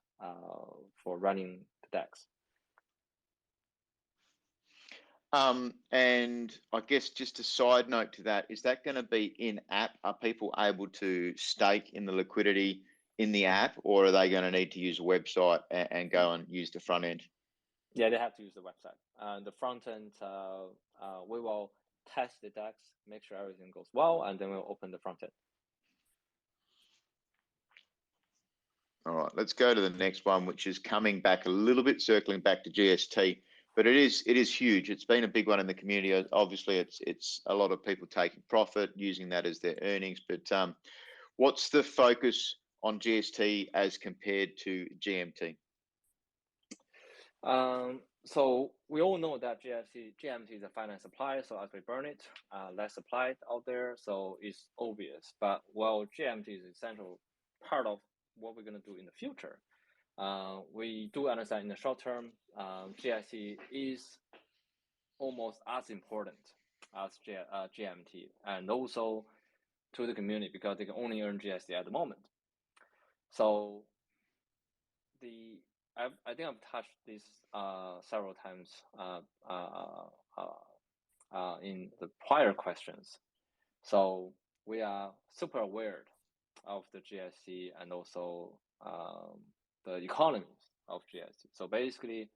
for running the DEX. And I guess just a side note to that, is that going to be in app? Are people able to stake in the liquidity in the app, or are they going to need to use a website and go and use the front end? Yeah, they have to use the website. The front end, we will test the DEX, make sure everything goes well, and then we'll open the front end. All right, let's go to the next one, which is coming back a little bit, circling back to GST, but it is huge. It's been a big one in the community. Obviously, it's a lot of people taking profit, using that as their earnings. But what's the focus on GST as compared to GMT? So we all know that GMT is a finance supply, so as we burn it, less supply out there, so it's obvious. But while GMT is an essential part of what we're going to do in the future, we do understand in the short term, GIC is almost as important as GMT, and also to the community, because they can only earn GIC at the moment. So I think I've touched this several times in the prior questions. So we are super aware of the GIC and also the economies of GIC. So basically,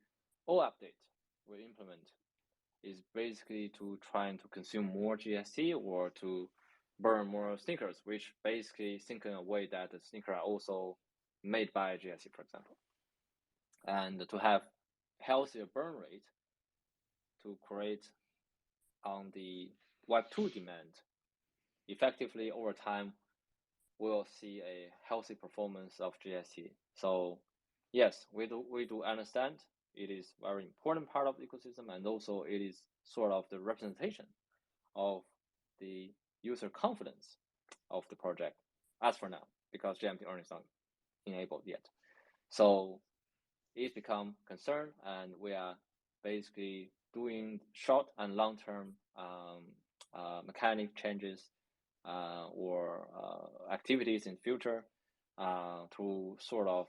all updates we implement is basically to trying to consume more GIC or to burn more sneakers, which basically think in a way that the sneakers are also made by GSC, for example. And to have healthier burn rate to create on the Web2 demand, effectively over time, we'll see a healthy performance of GST. So yes, we do understand it is very important part of the ecosystem, and also it is sort of the representation of the user confidence of the project as for now, because GMT earning is not enabled yet. So it's become concern, and we are basically doing short and long-term mechanic changes or activities in future to sort of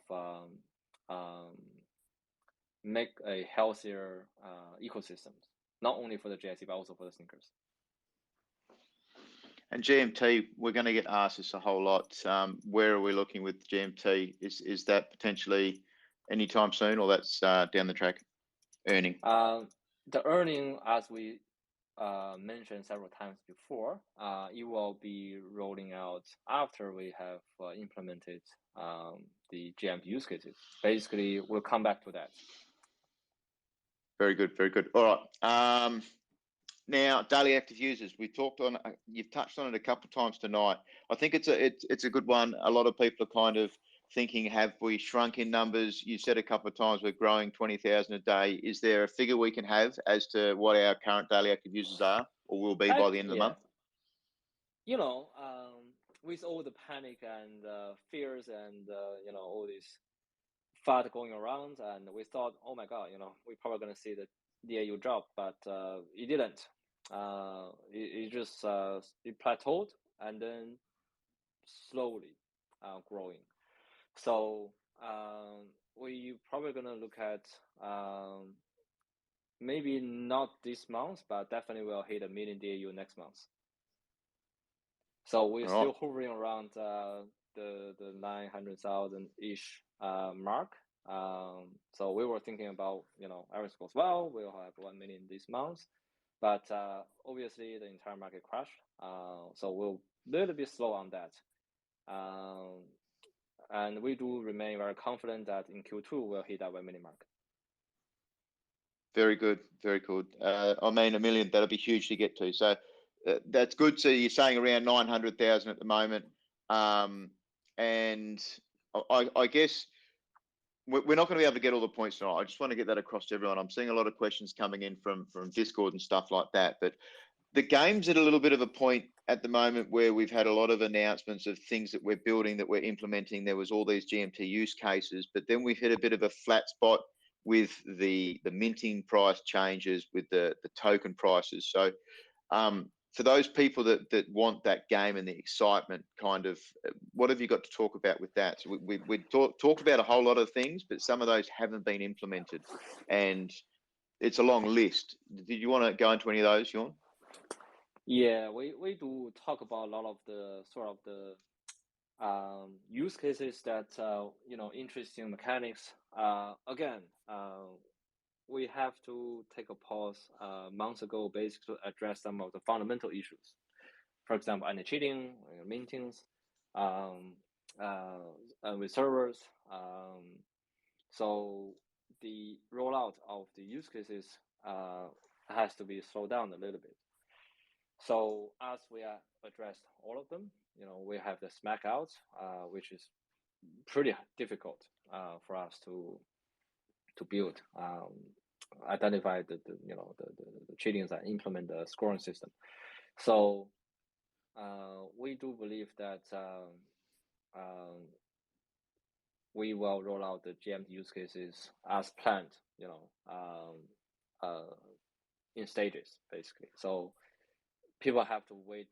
make a healthier ecosystem, not only for the JSC but also for the sneakers. And GMT, we're going to get asked this a whole lot. Where are we looking with GMT? Is that potentially anytime soon, or that's down the track? Earning. The earning, as we mentioned several times before, it will be rolling out after we have implemented the GMT use cases. Basically, we'll come back to that. Very good, very good. All right. Now, daily active users, we talked on. You've touched on it a couple of times tonight. I think it's a good one. A lot of people are kind of thinking, have we shrunk in numbers? You said a couple of times we're growing 20,000 a day. Is there a figure we can have as to what our current daily active users are, or will be by the end of the month? You know, with all the panic and fears and all this FUD going around, and we thought, oh my God, we're probably gonna see the DAU drop, but it didn't. It just it plateaued and then slowly growing. So we probably gonna look at maybe not this month, but definitely will hit 1 million DAU next month. So we're still hovering around the 900,000 ish mark. So we were thinking about, everything goes well, we'll have 1 million this month, but obviously the entire market crashed. So we'll little bit slow on that. And we do remain very confident that in Q2 we'll hit that 1 million mark. Very good, very good. I mean, 1 million, that'll be huge to get to. So that's good. So you're saying around 900,000 at the moment. And I guess we're not going to be able to get all the points tonight. I just want to get that across to everyone. I'm seeing a lot of questions coming in from Discord and stuff like that. But the game's at a little bit of a point at the moment where we've had a lot of announcements of things that we're building, that we're implementing. There was all these GMT use cases, but then we've hit a bit of a flat spot with the minting price changes, with the token prices. So for those people that want that game and the excitement, kind of, what have you got to talk about with that? So we talk about a whole lot of things, but some of those haven't been implemented, and it's a long list. Did you want to go into any of those, Sean? Yeah, we do talk about a lot of the sort of the use cases that interesting mechanics. Again, we have to take a pause months ago, basically to address some of the fundamental issues. For example, anti-cheating, mintings, with servers. So the rollout of the use cases has to be slowed down a little bit. So as we have addressed all of them, we have the smack outs, which is pretty difficult for us to build, identify the cheatings and implement the scoring system. So we do believe that we will roll out the GMT use cases as planned, in stages, basically. So people have to wait.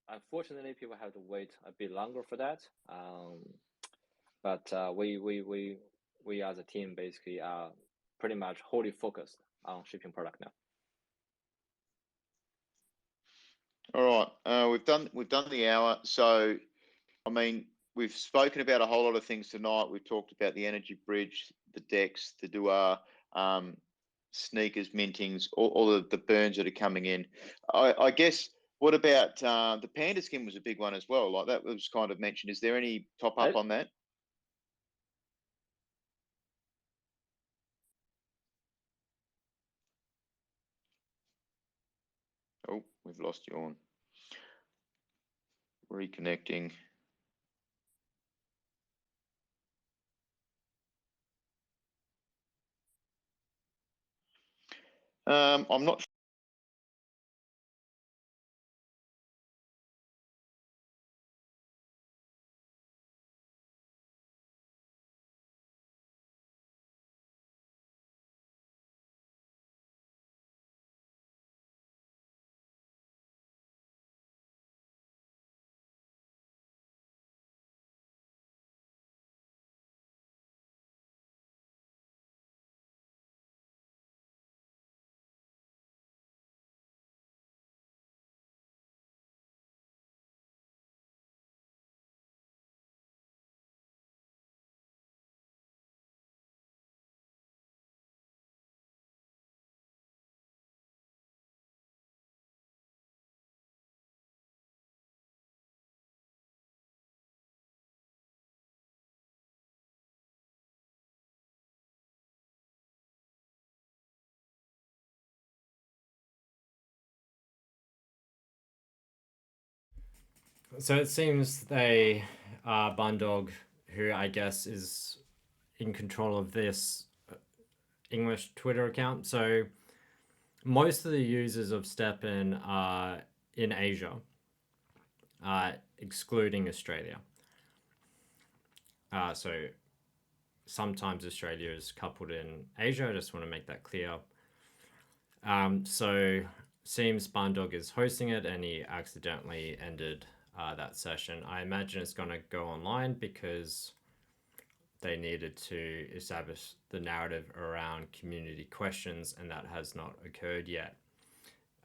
Unfortunately, people have to wait a bit longer for that. But we as a team basically are pretty much wholly focused on shipping product now. All right, we've done the hour. So, I mean, we've spoken about a whole lot of things tonight. We've talked about the energy bridge, the DEX, the DUA, sneakers, mintings, all of the burns that are coming in. I guess What about the panda skin was a big one as well. Like that was kind of mentioned. Is there any top up on that? Oh, we've lost you on. Reconnecting. I'm not. So it seems they Bundog, who I guess is in control of this English Twitter account. So most of the users of StepN are in Asia, excluding Australia. So sometimes Australia is coupled in Asia. I just want to make that clear. So seems Bundog is hosting it, and he accidentally ended that session. I imagine it's going to go online because they needed to establish the narrative around community questions, and that has not occurred yet.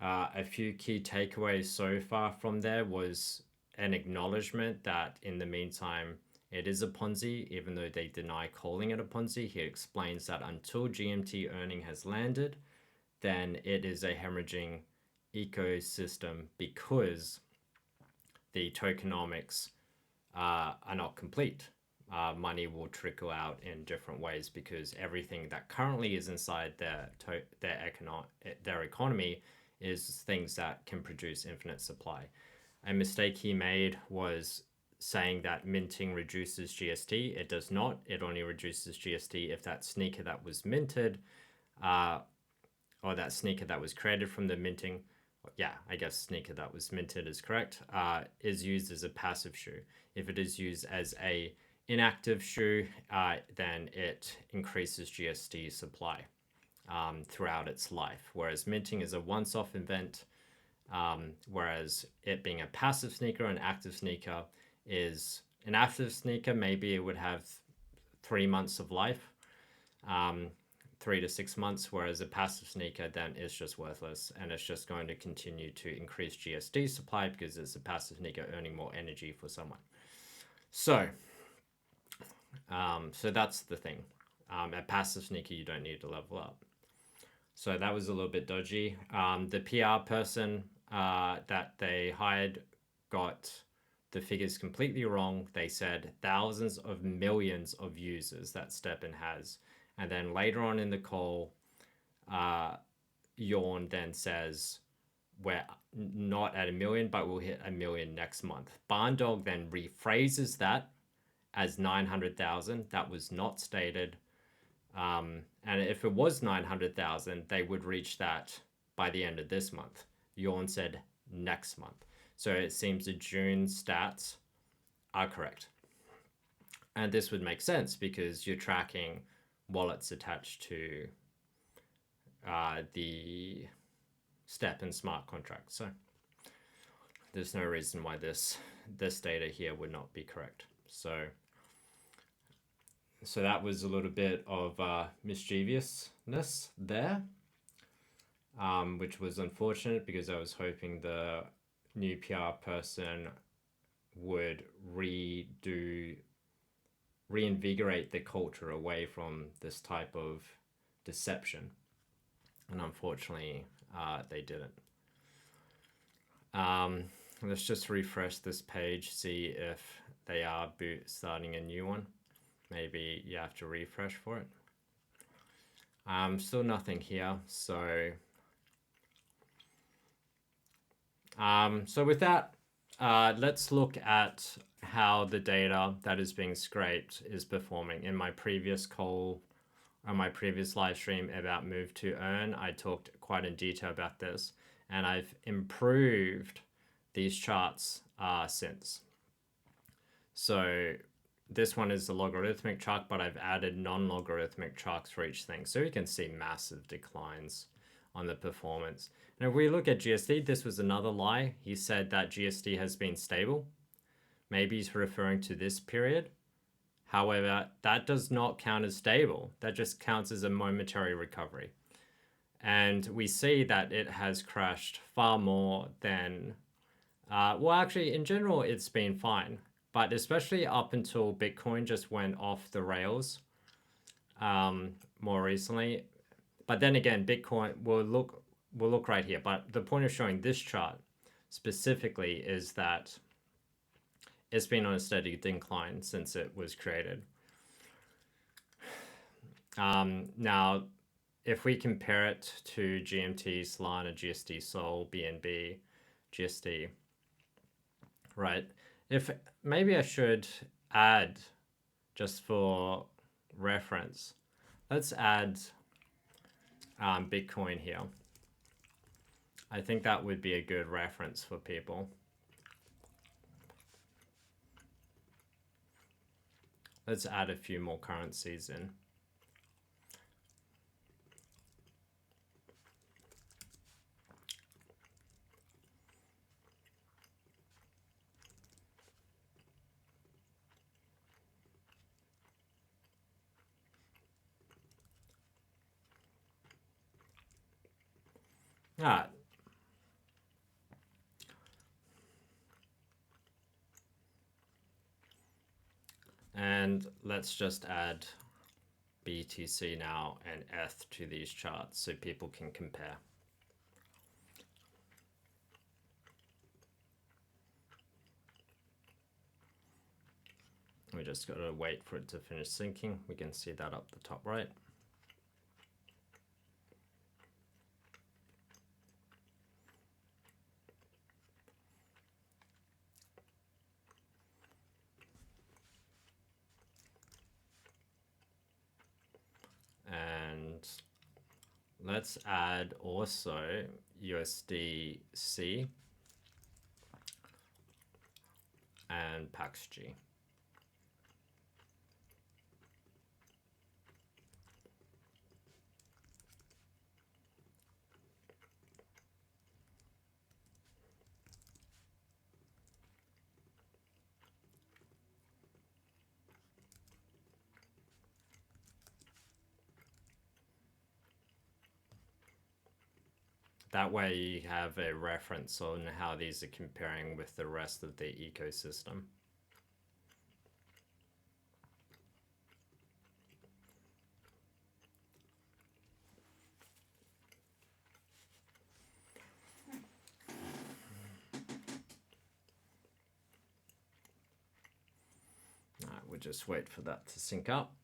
A few key takeaways so far from there was an acknowledgement that in the meantime, it is a Ponzi, even though they deny calling it a Ponzi. He explains that until GMT earning has landed, then it is a hemorrhaging ecosystem because the tokenomics are not complete. Money will trickle out in different ways because everything that currently is inside their economy is things that can produce infinite supply. A mistake he made was saying that minting reduces GST. It does not. It only reduces GST if that sneaker that was minted, or that sneaker that was created from the minting, yeah, I guess sneaker that was minted is correct, is used as a passive shoe. If it is used as a inactive shoe, then it increases GST supply throughout its life. Whereas minting is a once-off event, whereas it being a passive sneaker, an active sneaker is an active sneaker. Maybe it would have 3 months of life, 3 to 6 months, whereas a passive sneaker then is just worthless, and it's just going to continue to increase GST supply because it's a passive sneaker earning more energy for someone. So that's the thing. A passive sneaker, you don't need to level up. So that was a little bit dodgy. The PR person that they hired got the figures completely wrong. They said thousands of millions of users that StepN has. And then later on in the call, Yawn then says, we're not at 1 million, but we'll hit 1 million next month. Barndog then rephrases that as 900,000. That was not stated. And if it was 900,000, they would reach that by the end of this month. Yawn said next month. So it seems the June stats are correct. And this would make sense because you're tracking wallets attached to the StepN smart contract. So there's no reason why this data here would not be correct. So that was a little bit of mischievousness there, which was unfortunate because I was hoping the new PR person would reinvigorate the culture away from this type of deception. And unfortunately, they didn't. Let's just refresh this page, see if they are starting a new one. Maybe you have to refresh for it. Still nothing here. So with that, let's look at how the data that is being scraped is performing. In my previous call, on my previous live stream about Move2Earn, I talked quite in detail about this, and I've improved these charts since. So this one is the logarithmic chart, but I've added non-logarithmic charts for each thing. So you can see massive declines on the performance. And if we look at GSD, this was another lie. He said that GSD has been stable. Maybe he's referring to this period. However, that does not count as stable. That just counts as a momentary recovery. And we see that it has crashed far more than, well, actually, in general, it's been fine. But especially up until Bitcoin just went off the rails more recently. But then again, Bitcoin will look right here. But the point of showing this chart specifically is that it's been on a steady decline since it was created. Now, if we compare it to GMT, Solana, GSD, Sol, BNB, GSD, right? If maybe I should add, just for reference, let's add Bitcoin here. I think that would be a good reference for people. Let's add a few more currencies in. All right. And let's just add BTC now and ETH to these charts so people can compare. We just got to wait for it to finish syncing. We can see that up the top right. And let's add also USDC and PaxG. That way you have a reference on how these are comparing with the rest of the ecosystem. All right, we'll just wait for that to sync up.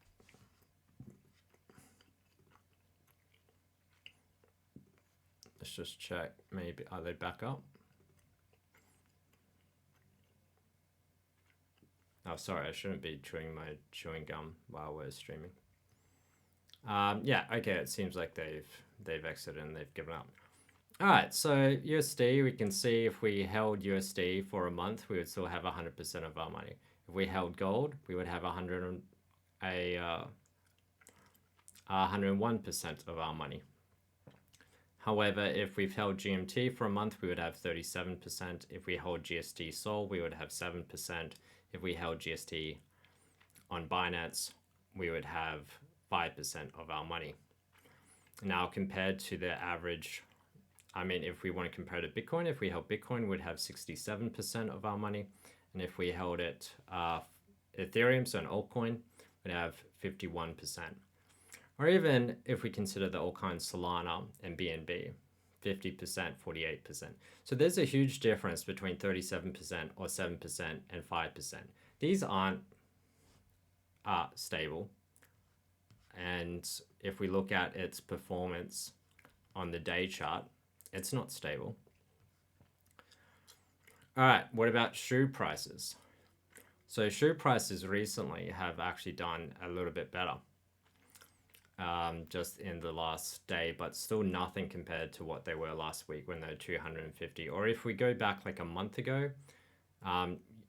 Let's just check, maybe, are they back up? Oh, sorry, I shouldn't be chewing my chewing gum while we're streaming. Yeah, okay, it seems like they've exited and they've given up. All right, so USD, we can see if we held USD for a month, we would still have 100% of our money. If we held gold, we would have 101% of our money. However, if we've held GMT for a month, we would have 37%. If we hold GSD Sol, we would have 7%. If we held GST on Binance, we would have 5% of our money. Now, compared to the average, I mean, if we want to compare to Bitcoin, if we held Bitcoin, we'd have 67% of our money. And if we held it Ethereum, so an altcoin, we'd have 51%. Or even if we consider the altcoins Solana and BNB, 50%, 48%. So there's a huge difference between 37% or 7% and 5%. These aren't stable. And if we look at its performance on the day chart, it's not stable. All right, what about shoe prices? So shoe prices recently have actually done a little bit better just in the last day, but still nothing compared to what they were last week when they were 250. Or if we go back like a month ago,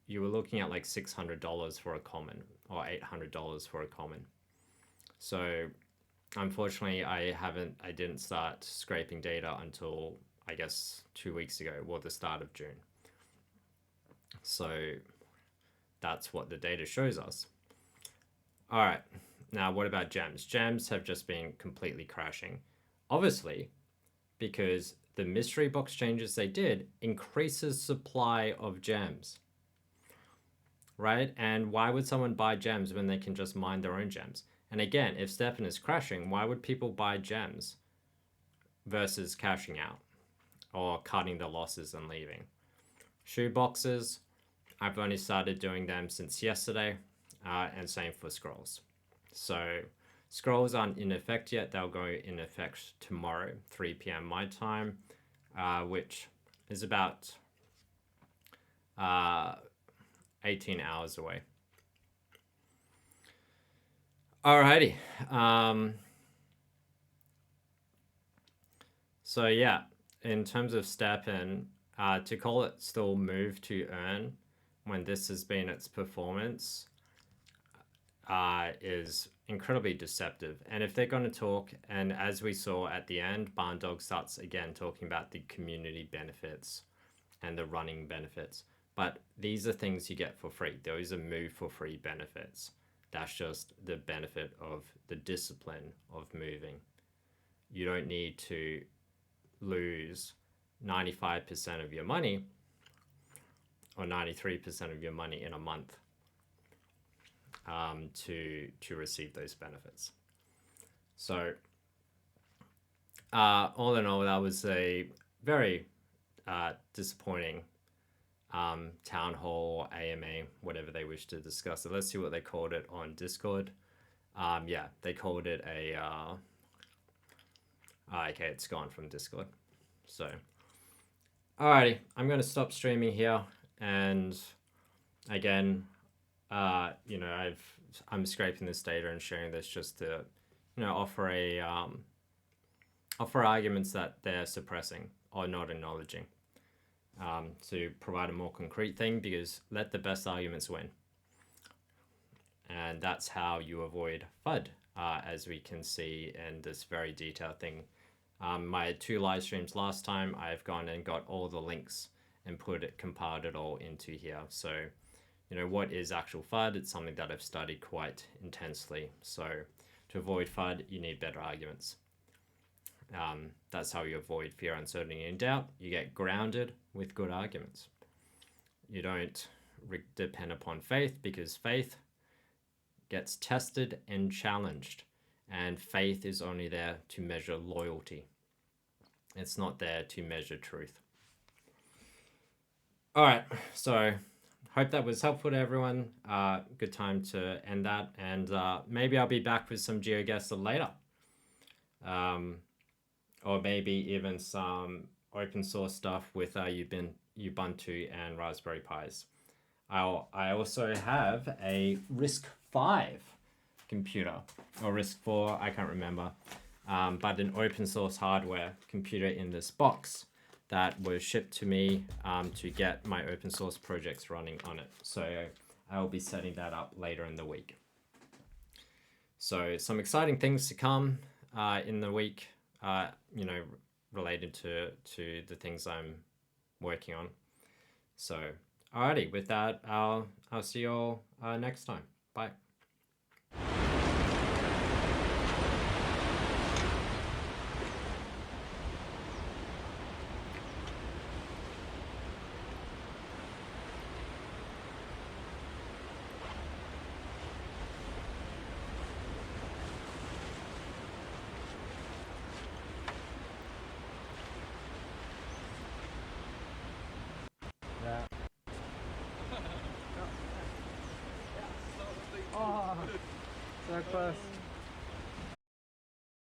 you were looking at like $600 for a common or $800 for a common. So unfortunately, I didn't start scraping data until I guess 2 weeks ago, well, the start of June. So that's what the data shows us. All right, now what about gems? Gems have just been completely crashing. Obviously, because the mystery box changes they did increases supply of gems, right? And why would someone buy gems when they can just mine their own gems? And again, if StepN is crashing, why would people buy gems versus cashing out or cutting the losses and leaving? Shoe boxes, I've only started doing them since yesterday, and same for scrolls. So scrolls aren't in effect yet. They'll go in effect tomorrow, 3 p.m. my time, which is about 18 hours away. Alrighty. So yeah, in terms of StepN, to call it still Move2Earn when this has been its performance is incredibly deceptive. And if they're going to talk, and as we saw at the end, Barn Dog starts again talking about the community benefits and the running benefits. But these are things you get for free. Those are Move4Free benefits. That's just the benefit of the discipline of moving. You don't need to lose 95% of your money or 93% of your money in a month to receive those benefits. So all in all, that was a very disappointing town hall, AMA, whatever they wish to discuss it. Let's see what they called it on Discord. Yeah, they called it a okay, it's gone from Discord. So alrighty, I'm going to stop streaming here, and again, you know, I'm scraping this data and sharing this just to, you know, offer arguments that they're suppressing or not acknowledging, to provide a more concrete thing, because let the best arguments win, and that's how you avoid FUD, as we can see in this very detailed thing. My 2 live streams last time, I've gone and got all the links and compiled it all into here. So, you know, what is actual FUD? It's something that I've studied quite intensely. So to avoid FUD, you need better arguments. That's how you avoid fear, uncertainty, and doubt. You get grounded with good arguments. You don't depend upon faith, because faith gets tested and challenged. And faith is only there to measure loyalty. It's not there to measure truth. All right, so hope that was helpful to everyone. Good time to end that. And maybe I'll be back with some GeoGuessr later. Or maybe even some open source stuff with Ubuntu and Raspberry Pis. I also have a RISC-V computer, or RISC-4, I can't remember, but an open source hardware computer in this box that was shipped to me to get my open source projects running on it. So I will be setting that up later in the week. So some exciting things to come in the week, you know, related to the things I'm working on. So alrighty, with that, I'll see you all next time. Bye. So close.